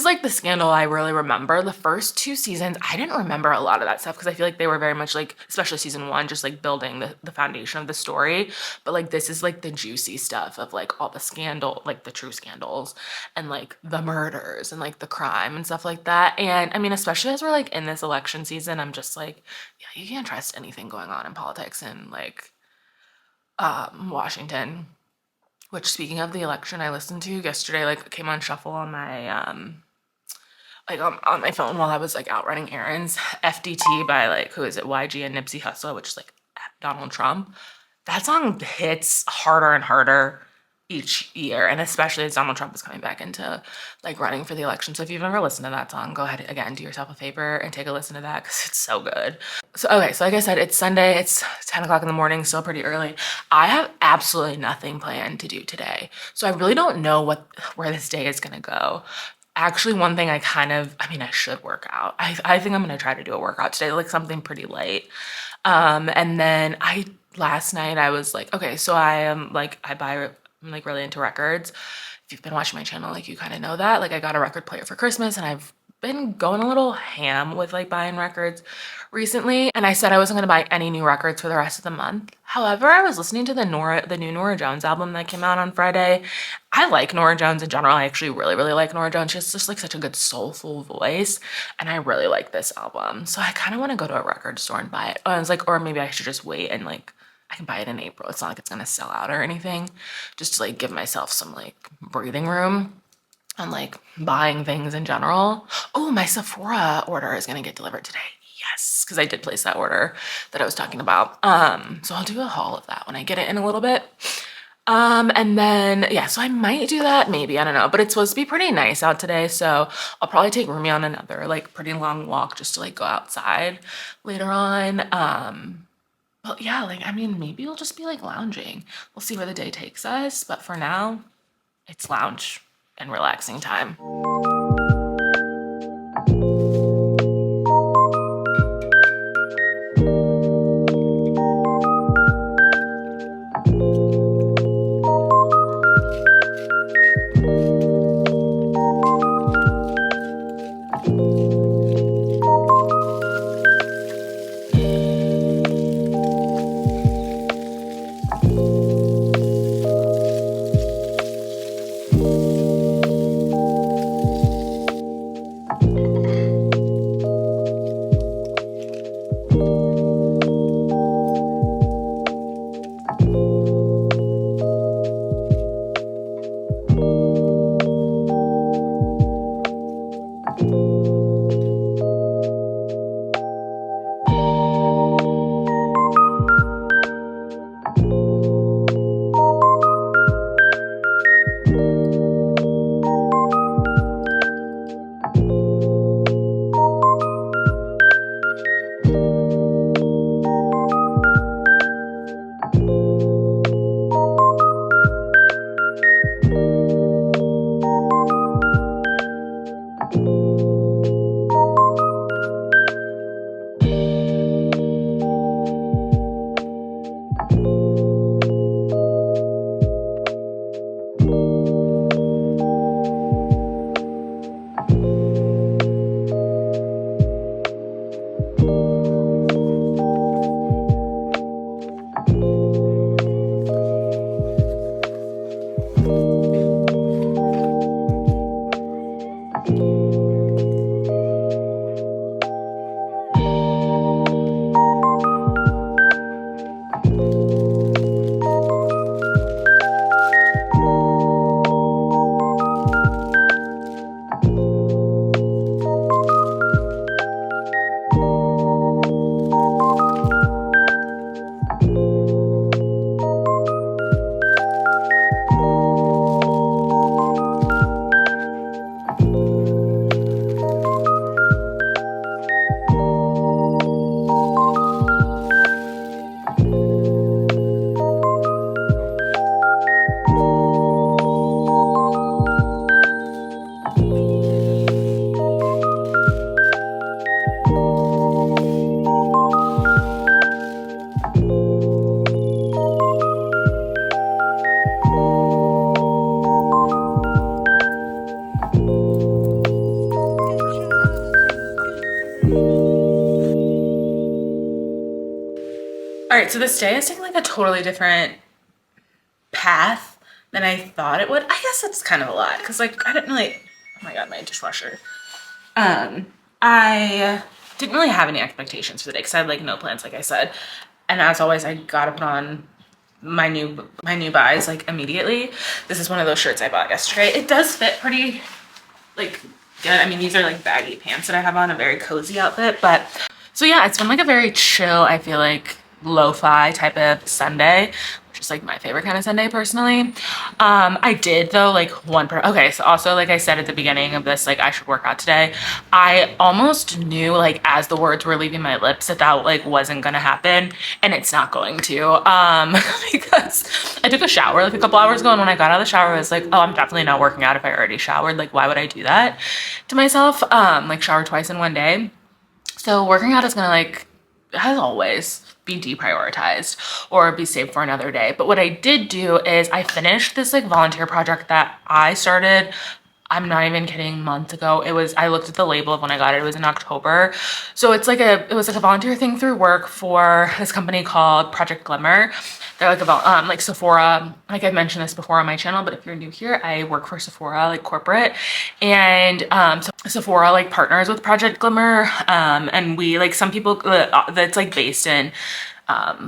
like the Scandal I really remember. The first 2 seasons, I didn't remember a lot of that stuff because I feel like they were very much like, especially season 1, just like building the foundation of the story. But like this is like the juicy stuff of like all the scandal, like the true scandals and like the murders and like the crime and stuff like that. And I mean, especially as we're like in this election season, I'm just like, yeah, you can't trust anything going on in politics and like Washington. Which, speaking of the election, I listened to yesterday, like came on shuffle on my like on my phone while I was like out running errands. FDT by like, who is it, YG and Nipsey Hussle, which is like Donald Trump. That song hits harder and harder each year, and especially as Donald Trump is coming back into like running for the election. So if you've never listened to that song, go ahead again, do yourself a favor and take a listen to that because it's so good. So okay, so like I said, it's Sunday, it's 10 o'clock in the morning, still pretty early. I have absolutely nothing planned to do today, so I really don't know where this day is gonna go. Actually, one thing I should work out. I think I'm gonna try to do a workout today, like something pretty light. And then last night I was like, okay, so I'm like really into records. If you've been watching my channel, like you kind of know that. Like I got a record player for Christmas and I've been going a little ham with like buying records recently. And I said I wasn't gonna buy any new records for the rest of the month. However, I was listening to the new Norah Jones album that came out on Friday. I like Norah Jones in general. I actually really, really like Norah Jones. She has just like such a good soulful voice. And I really like this album. So I kind of want to go to a record store and buy it. I was like, or maybe I should just wait and like I can buy it in April. It's not like it's gonna sell out or anything. Just to like give myself some like breathing room on like buying things in general. Oh, my Sephora order is gonna get delivered today. Yes, because I did place that order that I was talking about. So I'll do a haul of that when I get it in a little bit. And then, yeah, so I might do that, maybe, I don't know, but it's supposed to be pretty nice out today, so I'll probably take Rumi on another, like, pretty long walk just to, like, go outside later on. But yeah, like, I mean, maybe we'll just be, like, lounging. We'll see where the day takes us, but for now, it's lounge and relaxing time. All right, so this day is taking like a totally different path than I thought it would. I guess that's kind of a lot because like I didn't really, oh my God, my dishwasher. I didn't really have any expectations for the day because I had like no plans, like I said. And as always, I gotta put on my new buys like immediately. This is one of those shirts I bought yesterday. It does fit pretty like good. I mean, these are like baggy pants that I have on, a very cozy outfit. But so yeah, it's been like a very chill, I feel like lo-fi type of Sunday, which just like my favorite kind of Sunday personally. I did though, like okay, so also like I said at the beginning of this, like I should work out today. I almost knew like as the words were leaving my lips that like wasn't gonna happen, and it's not going to, because I took a shower like a couple hours ago, and when I got out of the shower I was like, oh, I'm definitely not working out if I already showered. Like, why would I do that to myself? Like shower twice in one day. So working out is gonna, like, as always, be deprioritized or be saved for another day. But what I did do is I finished this like volunteer project that I started, I'm not even kidding, months ago. I looked at the label of when I got it, it was in October. So it was like a volunteer thing through work for this company called Project Glimmer. They're like about like Sephora. Like I've mentioned this before on my channel, but if you're new here, I work for Sephora, like corporate. And so Sephora like partners with Project Glimmer. And we, like, some people that's like based in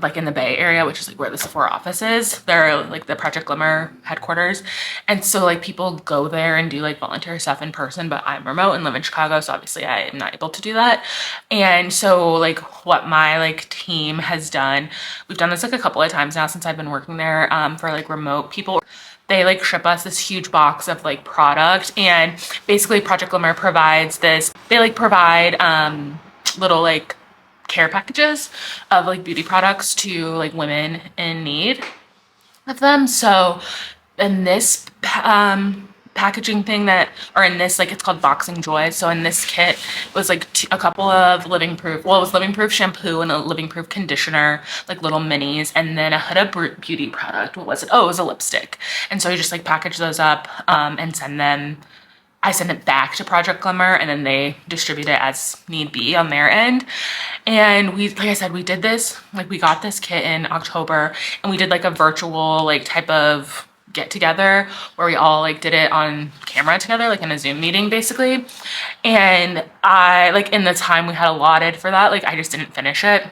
like in the Bay Area, which is like where the Sephora office is. They're like the Project Glimmer headquarters. And so like people go there and do like volunteer stuff in person, but I'm remote and live in Chicago. So obviously I am not able to do that. And so like what my like team has done, we've done this like a couple of times now since I've been working there, for like remote people. They like ship us this huge box of like product, and basically Project Glimmer provides this, they like provide little like care packages of like beauty products to like women in need of them. So in this packaging thing or in this, like, it's called Boxing Joy. So in this kit was like a couple of living proof, well, it was living proof shampoo and a living proof conditioner, like little minis, and then a Huda Beauty product. What was it? Oh, it was a lipstick. And so you just like package those up and send them. I send it back to Project Glimmer, and then they distribute it as need be on their end. And we, like I said, we did this, like we got this kit in October, and we did like a virtual like type of get together where we all like did it on camera together, like in a Zoom meeting basically. And I, like, in the time we had allotted for that, like I just didn't finish it.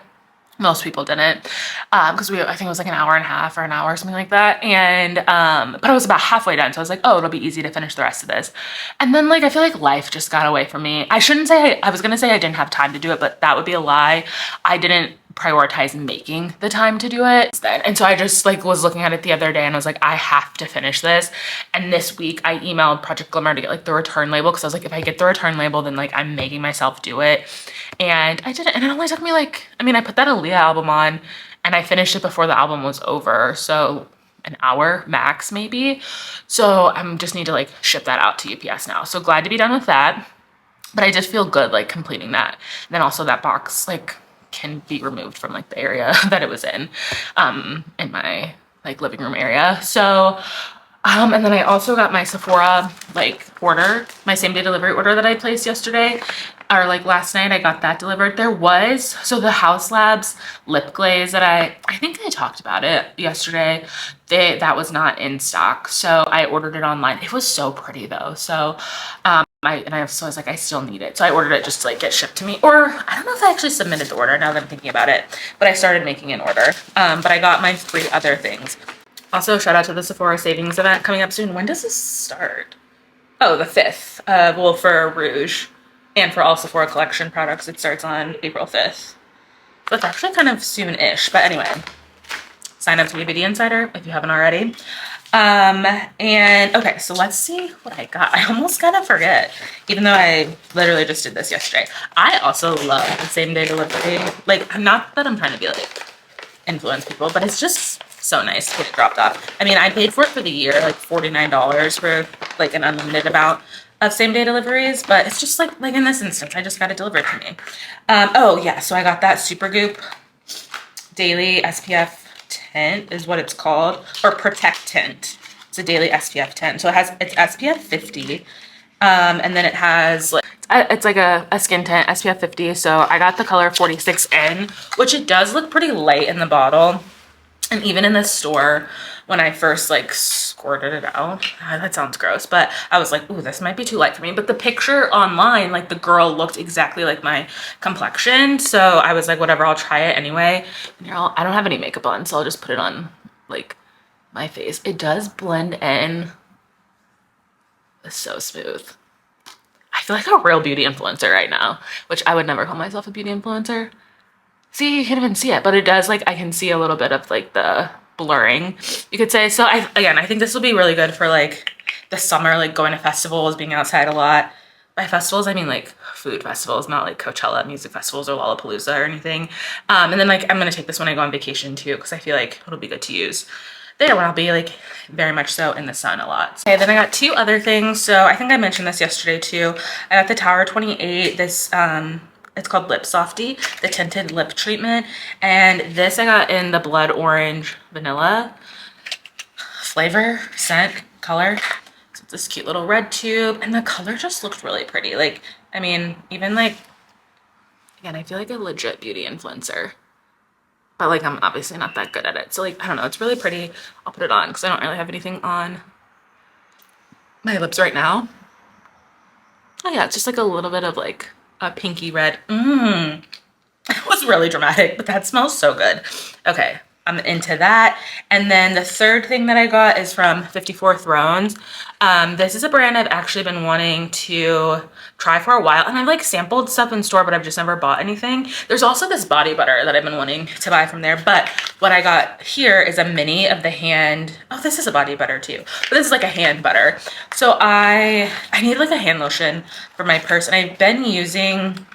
Most people didn't, because I think it was like an hour and a half or an hour or something like that. And but I was about halfway done, so I was like, oh, it'll be easy to finish the rest of this. And then like I feel like life just got away from me. I shouldn't say, I was gonna say I didn't have time to do it, but that would be a lie. I didn't prioritize making the time to do it then. And so I just like was looking at it the other day and I was like, I have to finish this. And this week I emailed Project Glimmer to get like the return label, because I was like, if I get the return label, then like I'm making myself do it. And I did it, and it only took me like, I mean, I put that Aaliyah album on and I finished it before the album was over, so an hour max maybe. So I'm just need to like ship that out to UPS now. So glad to be done with that. But I just feel good like completing that. And then also that box like can be removed from like the area that it was in my like living room area. So and then I also got my Sephora like order, my same day delivery order that I placed yesterday, or like last night. I got that delivered. So the House Labs lip glaze that I think I talked about it yesterday, that was not in stock. So I ordered it online. It was so pretty though. So I was like, I still need it. So I ordered it just to like get shipped to me. Or I don't know if I actually submitted the order now that I'm thinking about it, but I started making an order. But I got my 3 other things. Also, shout out to the Sephora savings event coming up soon. When does this start? Oh, the 5th. Well, for Rouge and for all Sephora collection products, it starts on April 5th. So it's actually kind of soon-ish. But anyway, sign up to be a Beauty Insider if you haven't already. And okay, so let's see what I got. I almost kind of forget, even though I literally just did this yesterday. I also love the same day delivery. Like, not that I'm trying to be like influence people, but it's just so nice to get it dropped off. I mean, I paid for it for the year, like $49 for like an unlimited amount of same day deliveries, but it's just like in this instance, I just got it delivered to me. Oh yeah, so I got that Supergoop Daily SPF tint is what it's called, or Protect Tint. It's a daily SPF tint. So it's SPF 50. And then it has like, it's like a skin tint, SPF 50. So I got the color 46N, which it does look pretty light in the bottle. And even in the store, when I first like squirted it out, that sounds gross, but I was like, ooh, this might be too light for me. But the picture online, like the girl looked exactly like my complexion. So I was like, whatever, I'll try it anyway. And I don't have any makeup on, so I'll just put it on like my face. It does blend in. It's so smooth. I feel like a real beauty influencer right now, which I would never call myself a beauty influencer. See, you can't even see it, but it does, like, I can see a little bit of like the blurring, you could say. So I think this will be really good for like the summer, like going to festivals, being outside a lot. By festivals, I mean like food festivals, not like Coachella music festivals or Lollapalooza or anything. And then like I'm gonna take this when I go on vacation too, because I feel like it'll be good to use there when I'll be like very much so in the sun a lot. Okay, then I got two other things. So I think I mentioned this yesterday too. I got the Tower 28, this it's called Lip Softy, the tinted lip treatment. And this I got in the blood orange vanilla flavor, scent, color. So it's this cute little red tube, and the color just looked really pretty. Like, I mean, even like, again, I feel like a legit beauty influencer, but like I'm obviously not that good at it. So like, I don't know, it's really pretty. I'll put it on because I don't really have anything on my lips right now. Oh yeah, it's just like a little bit of like a pinky red. It was really dramatic, but that smells so good. Okay, I'm into that. And then the third thing that I got is from 54 Thrones. This is a brand I've actually been wanting to try for a while, and I've like sampled stuff in store, but I've just never bought anything. There's also this body butter that I've been wanting to buy from there, but what I got here is a mini of the hand. Oh, this is a body butter too, but this is like a hand butter. So I need like a hand lotion for my purse, and I've been using,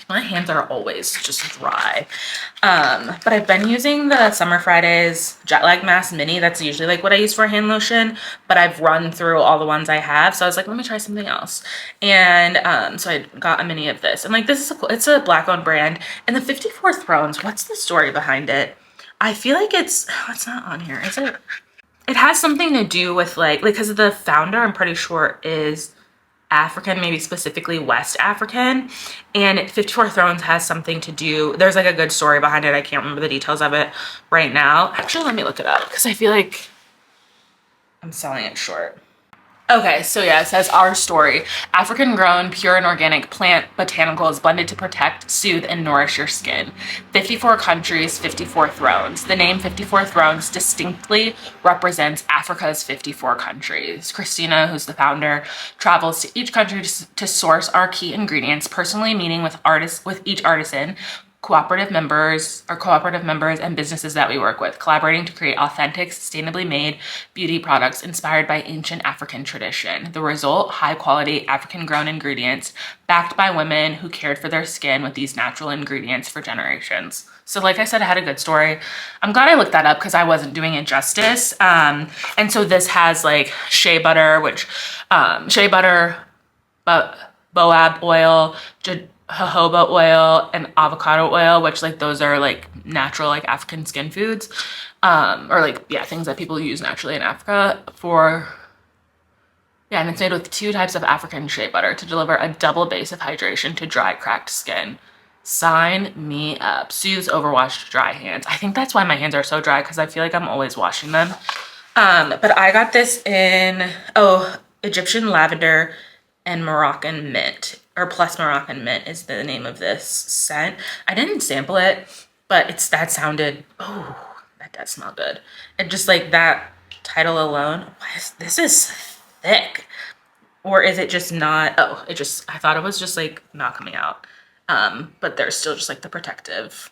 my hands are always just dry. But I've been using the Summer Fridays Jet Lag Mask Mini. That's usually like what I use for hand lotion, but I've run through all the ones I have. So I was like, let me try something else. And so I got a mini of this. And like, this is it's a black owned brand. And the 54 Thrones, what's the story behind it? I feel like it's not on here, is it? It has something to do with like, because the founder, I'm pretty sure, is African, maybe specifically West African, and 54 Thrones has something to do, there's like a good story behind it. I can't remember the details of it right now. Actually, let me look it up because I feel like I'm selling it short. Okay, so yeah, it says our story. African grown, pure and organic plant botanicals blended to protect, soothe, and nourish your skin. 54 countries, 54 thrones. The name 54 Thrones distinctly represents Africa's 54 countries. Christina, who's the founder, travels to each country to source our key ingredients, personally meeting with each artisan, cooperative members and businesses that we work with, collaborating to create authentic, sustainably made beauty products inspired by ancient African tradition. The result, high quality African grown ingredients backed by women who cared for their skin with these natural ingredients for generations. So like I said, I had a good story. I'm glad I looked that up because I wasn't doing it justice. And so this has like shea butter, boab oil, jojoba oil, and avocado oil, which like those are like natural like African skin foods, or like, yeah, things that people use naturally in Africa for, yeah, and it's made with 2 types of African shea butter to deliver a double base of hydration to dry, cracked skin. Sign me up. Soothes overwashed dry hands. I think that's why my hands are so dry, because I feel like I'm always washing them. But I got this in, Egyptian lavender and Moroccan mint, or plus Moroccan mint is the name of this scent. I didn't sample it, but that sounded, oh, that does smell good. And just like that title alone, this is thick. Or is it just not, I thought it was just like not coming out. But there's still just like the protective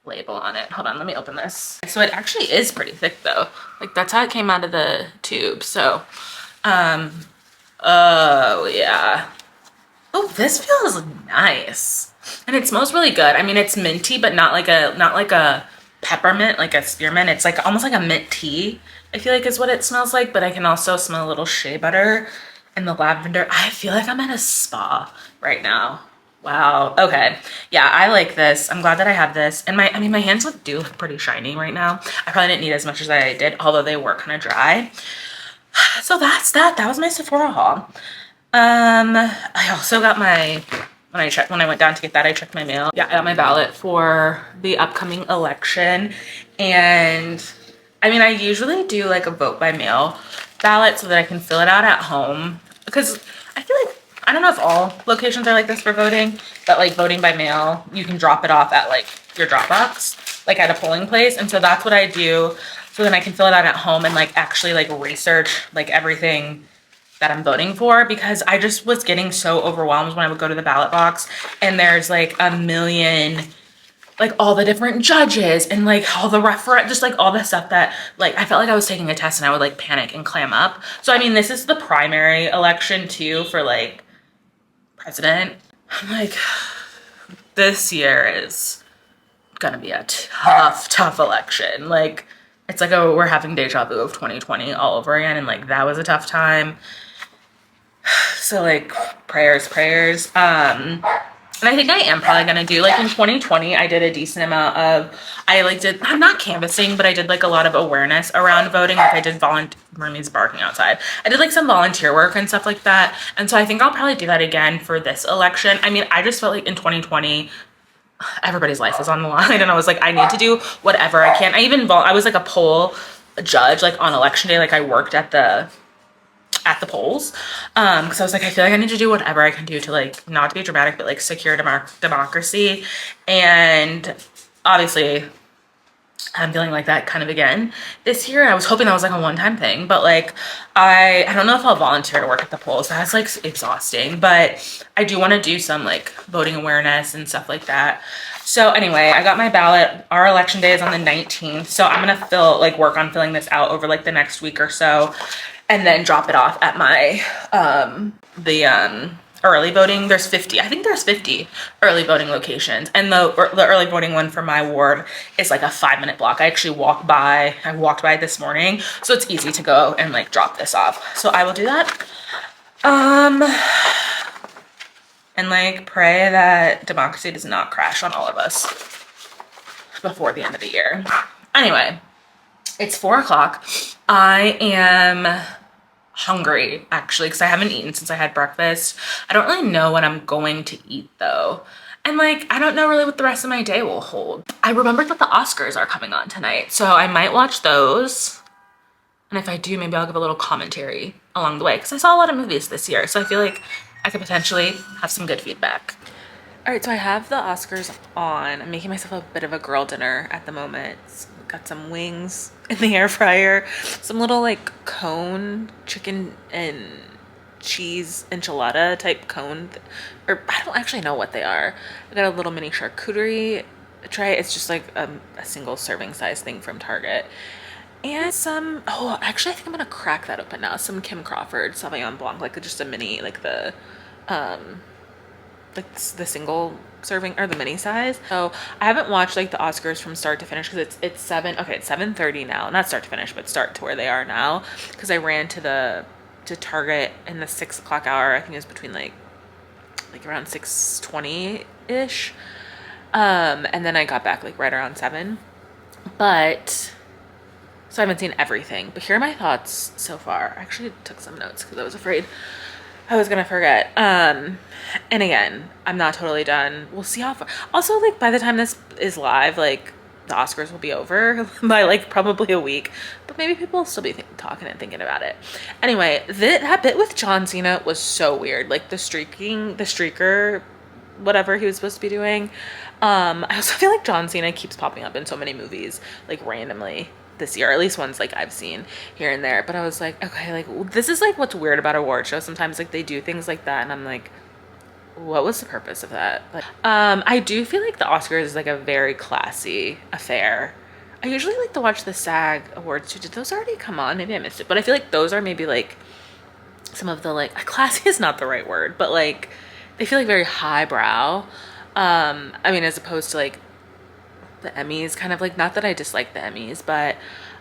label on it. Hold on, let me open this. So it actually is pretty thick though. Like that's how it came out of the tube. So, oh yeah. Oh, this feels nice. And it smells really good. I mean, it's minty, but not like a peppermint, like a spearmint. It's like almost like a mint tea, I feel like is what it smells like, but I can also smell a little shea butter and the lavender. I feel like I'm at a spa right now. Wow. Okay. Yeah, I like this. I'm glad that I have this. And my hands do look pretty shiny right now. I probably didn't need as much as I did, although they were kind of dry. So that's that. That was my Sephora haul. I also got when I went down to get that, I checked my mail. Yeah, I got my ballot for the upcoming election. And I mean, I usually do like a vote by mail ballot so that I can fill it out at home, because I feel like, I don't know if all locations are like this for voting, but like voting by mail, you can drop it off at like your drop box, like at a polling place. And so that's what I do. So then I can fill it out at home and like actually like research like everything that I'm voting for, because I just was getting so overwhelmed when I would go to the ballot box and there's like a million like all the different judges and like all the just like all the stuff that like I felt like I was taking a test and I would like panic and clam up. So I mean, this is the primary election too for like president. I'm like, this year is gonna be a tough election. Like, it's like we're having deja vu of 2020 all over again, and like that was a tough time. So like prayers. And I think I am probably gonna do, like in 2020, I did a decent amount of, I'm not canvassing, but I did like a lot of awareness around voting. Like I did Mermaid's barking outside. I did like some volunteer work and stuff like that. And so I think I'll probably do that again for this election. I mean, I just felt like in 2020, everybody's life was on the line and I was like, I need to do whatever I can. I was like a poll judge, like on election day, like I worked at the polls because I was like, I feel like I need to do whatever I can do to like not to be dramatic but like secure democracy. And obviously I'm feeling like that kind of again this year. I was hoping that was like a one-time thing, but like I don't know if I'll volunteer to work at the polls. That's like exhausting, but I do want to do some like voting awareness and stuff like that. So anyway, I got my ballot. Our election day is on the 19th, so I'm gonna work on filling this out over like the next week or so, and then drop it off at my early voting. There's 50, I think there's 50 early voting locations, and the early voting one for my ward is like a 5-minute block. I walked by this morning, so it's easy to go and like drop this off. So I will do that. And like pray that democracy does not crash on all of us before the end of the year. Anyway, it's 4 o'clock. I am hungry actually because I haven't eaten since I had breakfast. I don't really know what I'm going to eat though. And like, I don't know really what the rest of my day will hold. I remembered that the Oscars are coming on tonight, so I might watch those. And if I do, maybe I'll give a little commentary along the way because I saw a lot of movies this year, so I feel like I could potentially have some good feedback. All right, so I have the Oscars on. I'm making myself a bit of a girl dinner at the moment. Got some wings in the air fryer, some little like cone chicken and cheese enchilada type cone, or I don't actually know what they are. I got a little mini charcuterie tray. It's just like a single serving size thing from Target. And some, oh, actually I think I'm gonna crack that open now. Some Kim Crawford Sauvignon Blanc, like just a mini, like the single serving or the mini size. So I haven't watched like the Oscars from start to finish because it's 7:30 now. Not start to finish, but start to where they are now. Because I ran to Target in the 6 o'clock hour. I think it was between like around 6:20-ish. And then I got back like right around 7. But so I haven't seen everything, but here are my thoughts so far. I actually took some notes because I was afraid I was gonna forget. And again, I'm not totally done. We'll see how far. Also, like by the time this is live, like the Oscars will be over by like probably a week, but maybe people will still be talking and thinking about it. Anyway, that bit with John Cena was so weird. Like the streaker, whatever he was supposed to be doing. I also feel like John Cena keeps popping up in so many movies, like randomly this year, or at least ones like I've seen here and there. But I was like, okay, like this is like what's weird about award shows. Sometimes like they do things like that and I'm like, what was the purpose of that? But I do feel like the Oscars is like a very classy affair. I usually like to watch the SAG awards too. Did those already come on? Maybe I missed it, but I feel like those are maybe like some of the like, classy is not the right word, but like they feel like very highbrow. I mean, as opposed to like the Emmys, kind of like, not that I dislike the Emmys, but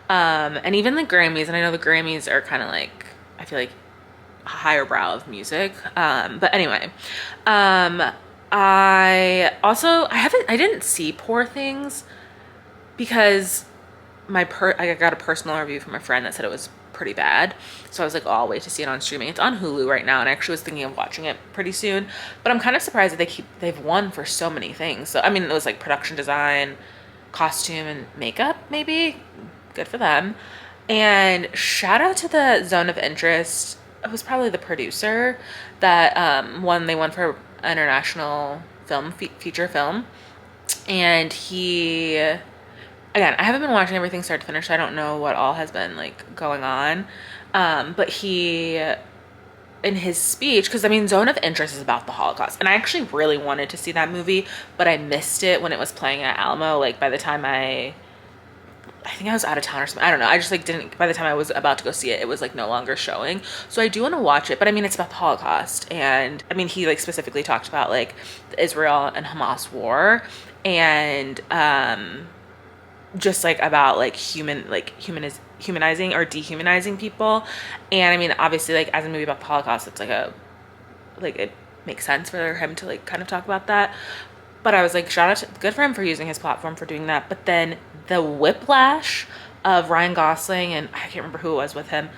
and even the Grammys, and I know the Grammys are kind of like, I feel like a higher brow of music, but anyway, I didn't see Poor Things because I got a personal review from a friend that said it was pretty bad, so I was like, oh, I'll wait to see it on streaming. It's on Hulu right now, and I actually was thinking of watching it pretty soon, but I'm kind of surprised that they've won for so many things. So I mean, it was like production design, costume, and makeup, maybe. Good for them. And shout out to the Zone of Interest. It was probably the producer that they won for international film, feature film, and he, again, I haven't been watching everything start to finish, so I don't know what all has been like going on. But he in his speech, because I mean, Zone of Interest is about the Holocaust, and I actually really wanted to see that movie, but I missed it when it was playing at Alamo. Like by the time I think I was out of town or something. I don't know. I just like didn't, by the time I was about to go see it, it was like no longer showing. So I do want to watch it, but I mean, it's about the Holocaust. And I mean, he like specifically talked about like the Israel and Hamas war, and just like about like humanizing or dehumanizing people. And I mean, obviously like as a movie about the Holocaust, it's like it makes sense for him to like kind of talk about that. But I was like, shout out to, good for him for using his platform for doing that. But then the whiplash of Ryan Gosling and I can't remember who it was with him,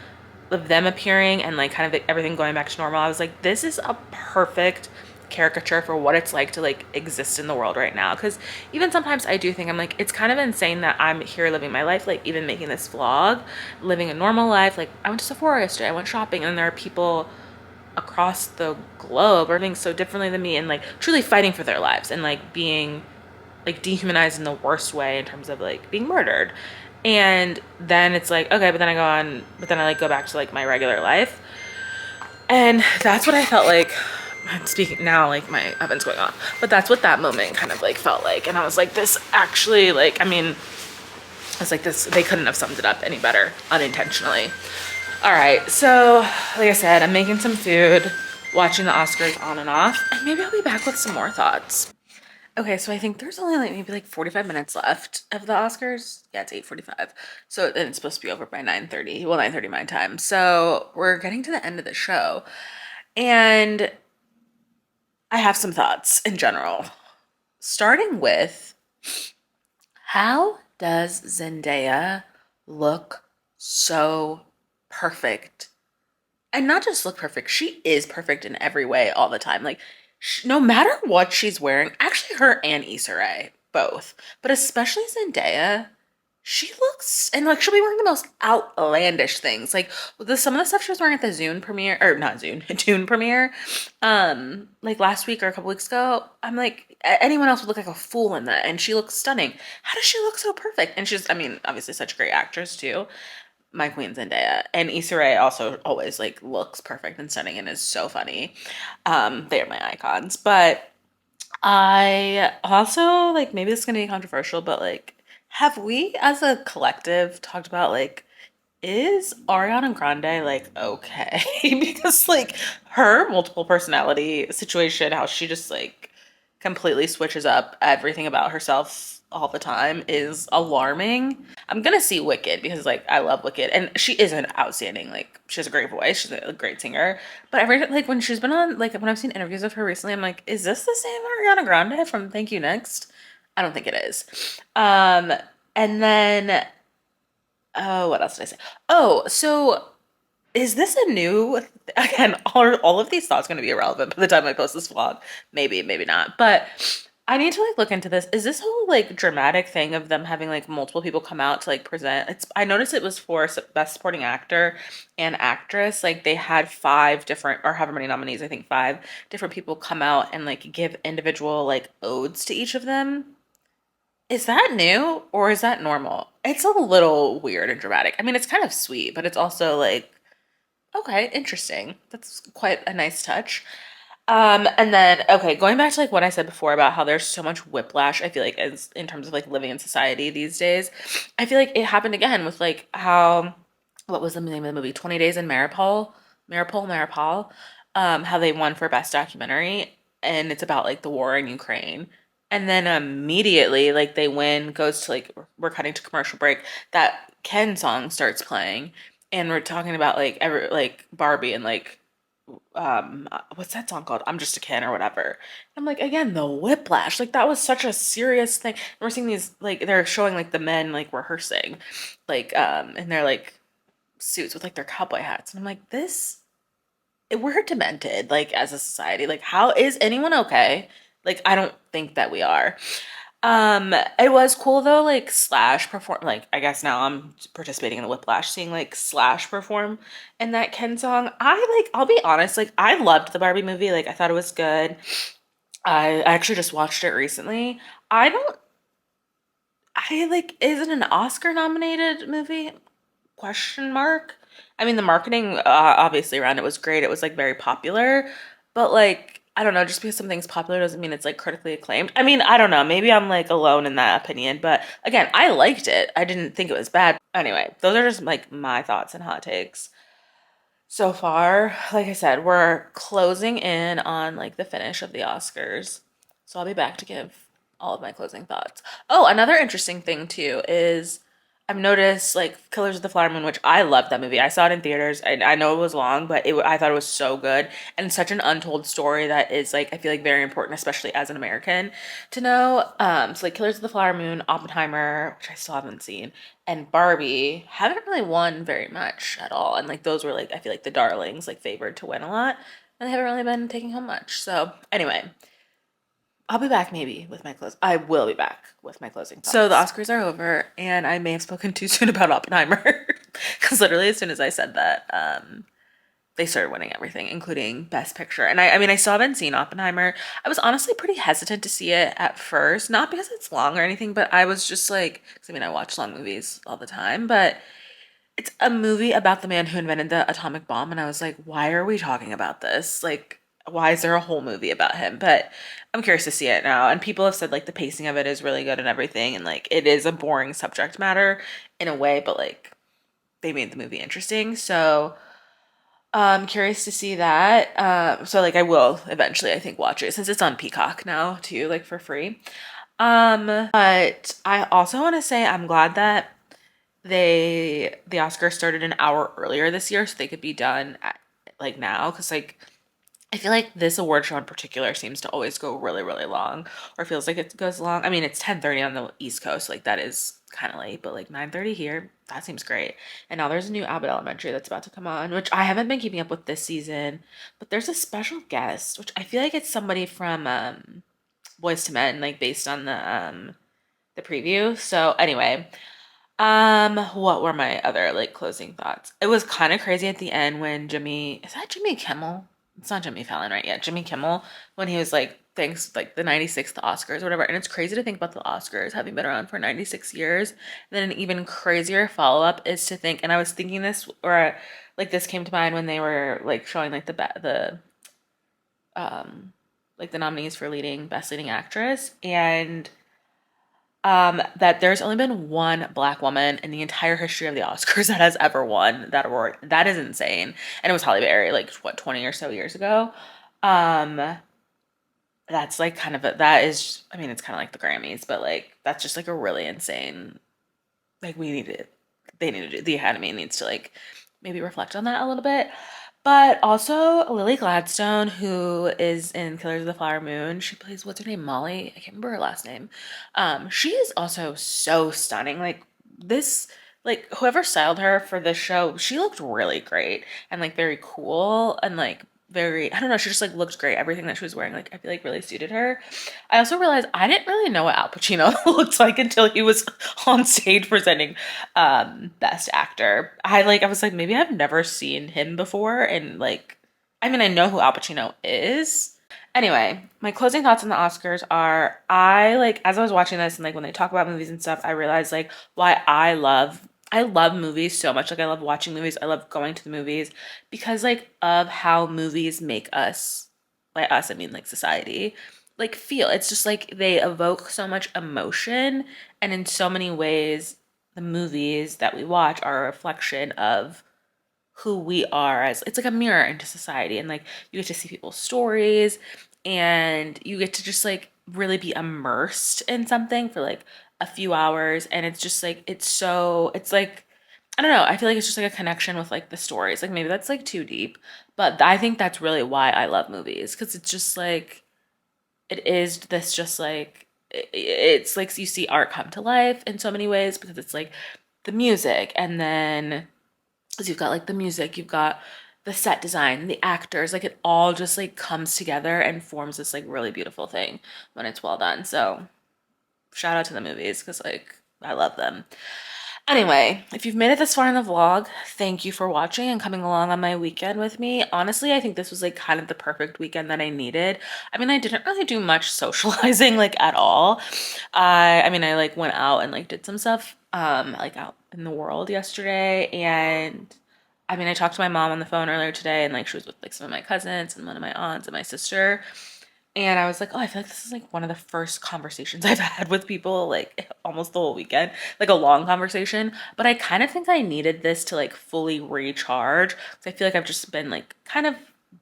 of them appearing and like kind of everything going back to normal. I was like, this is a perfect caricature for what it's like to like exist in the world right now. Because even sometimes I do think I'm like, it's kind of insane that I'm here living my life, like even making this vlog, living a normal life. Like I went to Sephora yesterday, I went shopping, and there are people across the globe are living so differently than me and like truly fighting for their lives and like being like dehumanized in the worst way in terms of like being murdered. And then it's like, okay, but then I like go back to like my regular life. And that's what I felt like. I'm speaking now, like my oven's going on, but that's what that moment kind of like felt like. And I was like, this actually, like, I mean, I was like, this, they couldn't have summed it up any better unintentionally. All right, so like I said, I'm making some food, watching the Oscars on and off, and maybe I'll be back with some more thoughts. Okay, so I think there's only like maybe like 45 minutes left of the Oscars. Yeah, it's 8:45. So then it's supposed to be over by 9:30. Well, 9:30 my time. So we're getting to the end of the show. And I have some thoughts in general. Starting with, how does Zendaya look so perfect? And not just look perfect, she is perfect in every way all the time. Like, no matter what she's wearing, actually, her and Issa Rae, both, but especially Zendaya, she looks, and like, she'll be wearing the most outlandish things. Like, some of the stuff she was wearing at the Zune premiere, or not Zune, Dune premiere, like last week or a couple weeks ago, I'm like, anyone else would look like a fool in that, and she looks stunning. How does she look so perfect? And she's, I mean, obviously such a great actress too, my queen Zendaya. And Issa Rae also always like looks perfect and stunning and is so funny. They are my icons. But I also like, maybe this is gonna be controversial, but like, have we as a collective talked about like, is Ariana Grande like okay? Because like her multiple personality situation, how she just like completely switches up everything about herself all the time is alarming. I'm gonna see Wicked because like I love Wicked and she is an outstanding, like she has a great voice, she's a great singer. But every like when she's been on, like when I've seen interviews of her recently, I'm like, is this the same Ariana Grande from Thank You Next? I don't think it is. And then oh, what else did I say? Oh, so is this a new, again, all of these thoughts going to be irrelevant by the time I post this vlog? Maybe, maybe not. But I need to like look into this. Is this whole like dramatic thing of them having like multiple people come out to like present? It's, I noticed it was for Best Supporting Actor and Actress. Like they had five different, or however many nominees, I think five different people come out and like give individual like odes to each of them. Is that new or is that normal? It's a little weird and dramatic. I mean, it's kind of sweet, but it's also like, okay, interesting. That's quite a nice touch. And then okay, going back to like what I said before about how there's so much whiplash, I feel like as in terms of like living in society these days, I feel like it happened again with like how, what was the name of the movie? 20 Days in Maripol, how they won for best documentary, and it's about like the war in Ukraine. And then immediately, like they win, goes to like, we're cutting to commercial break. That Ken song starts playing, and we're talking about like like Barbie and like what's that song called? I'm Just a Ken or whatever. I'm like, again, the whiplash, like that was such a serious thing. And we're seeing these like, they're showing like the men like rehearsing, like in their like suits with like their cowboy hats, and I'm like, this, we're demented like as a society. Like, how is anyone okay? Like, I don't think that we are. It was cool though, like Slash perform, like I guess now I'm participating in the Whiplash, seeing like Slash perform in that Ken song. I like, I'll be honest, like I loved the Barbie movie, like I thought it was good. I actually just watched it recently. I don't, I like, is it an Oscar nominated movie? Question mark. I mean, the marketing obviously around it was great. It was like very popular, but like I don't know, just because something's popular doesn't mean it's like critically acclaimed. I mean, I don't know. Maybe I'm like alone in that opinion, but again, I liked it. I didn't think it was bad. Anyway, those are just like my thoughts and hot takes so far. Like I said, we're closing in on like the finish of the Oscars. So I'll be back to give all of my closing thoughts. Oh, another interesting thing too is I've noticed like Killers of the Flower Moon, which I love that movie. I saw it in theaters. I know it was long, but I thought it was so good and such an untold story that is like I feel like very important, especially as an American, to know. So like Killers of the Flower Moon, Oppenheimer, which I still haven't seen, and Barbie haven't really won very much at all. And like those were like I feel like the darlings, like favored to win a lot, and they haven't really been taking home much. So anyway, I'll be back maybe with my close. I will be back with my closing thoughts. So the Oscars are over, and I may have spoken too soon about Oppenheimer, because literally as soon as I said that, they started winning everything, including Best Picture. And I mean, I still haven't seen Oppenheimer. I was honestly pretty hesitant to see it at first, not because it's long or anything, but I was just like, because I mean, I watch long movies all the time, but it's a movie about the man who invented the atomic bomb, and I was like, why are we talking about this? Like, why is there a whole movie about him? But I'm curious to see it now. And people have said like the pacing of it is really good and everything, and like it is a boring subject matter in a way, but like they made the movie interesting. So I'm curious to see that. So like I will eventually, I think, watch it since it's on Peacock now too, like for free. But I also want to say I'm glad that the Oscars started an hour earlier this year so they could be done at, like now, because like I feel like this award show in particular seems to always go really, really long, or feels like it goes long. I mean, it's 10:30 on the East Coast, like that is kind of late, but like 9:30 here, that seems great. And now there's a new Abbott Elementary that's about to come on, which I haven't been keeping up with this season, but there's a special guest, which I feel like it's somebody from Boys to Men, like based on the preview. So anyway, what were my other like closing thoughts? It was kind of crazy at the end when is that Jimmy Kimmel? It's not Jimmy Fallon, right? Yeah, Jimmy Kimmel, when he was like, thanks, like the 96th Oscars or whatever. And it's crazy to think about the Oscars having been around for 96 years. And then an even crazier follow-up is to think, and I was thinking this, or like this came to mind when they were like showing like like the nominees for best leading actress, and that there's only been one black woman in the entire history of the Oscars that has ever won that award. That is insane. And it was Halle Berry, like what, 20 or so years ago. Um, that's like kind of that is, I mean, it's kind of like the Grammys, but like that's just like a really insane, like they need to do, the Academy needs to like maybe reflect on that a little bit. But also Lily Gladstone, who is in Killers of the Flower Moon, she plays, what's her name, Molly? I can't remember her last name. She is also so stunning. Like this, like whoever styled her for this show, she looked really great and like very cool and like very, I don't know, she just like looked great. Everything that she was wearing, like I feel like really suited her. I also realized I didn't really know what Al Pacino looked like until he was on stage presenting Best Actor. I was like, maybe I've never seen him before, and like I mean I know who Al Pacino is. Anyway, my closing thoughts on the Oscars are I like as I was watching this and like when they talk about movies and stuff, I realized like why I love movies so much. Like I love watching movies. I love going to the movies because like of how movies make us, by us I mean like society, like feel. It's just like they evoke so much emotion, and in so many ways the movies that we watch are a reflection of who we are, as it's like a mirror into society, and like you get to see people's stories and you get to just like really be immersed in something for like a few hours, and it's just like it's like I don't know, I feel like it's just like a connection with like the stories. Like maybe that's like too deep, but I think that's really why I love movies, because it's just like it is this just like it's like you see art come to life in so many ways, because it's like the music, and then because you've got like the music, you've got the set design, the actors, like it all just like comes together and forms this like really beautiful thing when it's well done. So shout out to the movies because like I love them. Anyway, if you've made it this far in the vlog, thank you for watching and coming along on my weekend with me. Honestly, I think this was like kind of the perfect weekend that I needed. I mean, I didn't really do much socializing like at all. I mean, I like went out and like did some stuff like out in the world yesterday, and I mean, I talked to my mom on the phone earlier today, and like she was with like some of my cousins and one of my aunts and my sister. And I was like, oh, I feel like this is like one of the first conversations I've had with people like almost the whole weekend, like a long conversation. But I kind of think I needed this to like fully recharge. 'Cause I feel like I've just been like kind of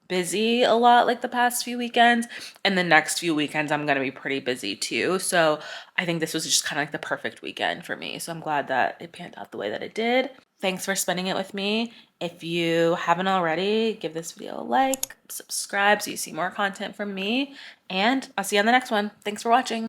busy a lot like the past few weekends. And the next few weekends, I'm going to be pretty busy too. So I think this was just kind of like the perfect weekend for me. So I'm glad that it panned out the way that it did. Thanks for spending it with me. If you haven't already, give this video a like, subscribe so you see more content from me, and I'll see you on the next one. Thanks for watching.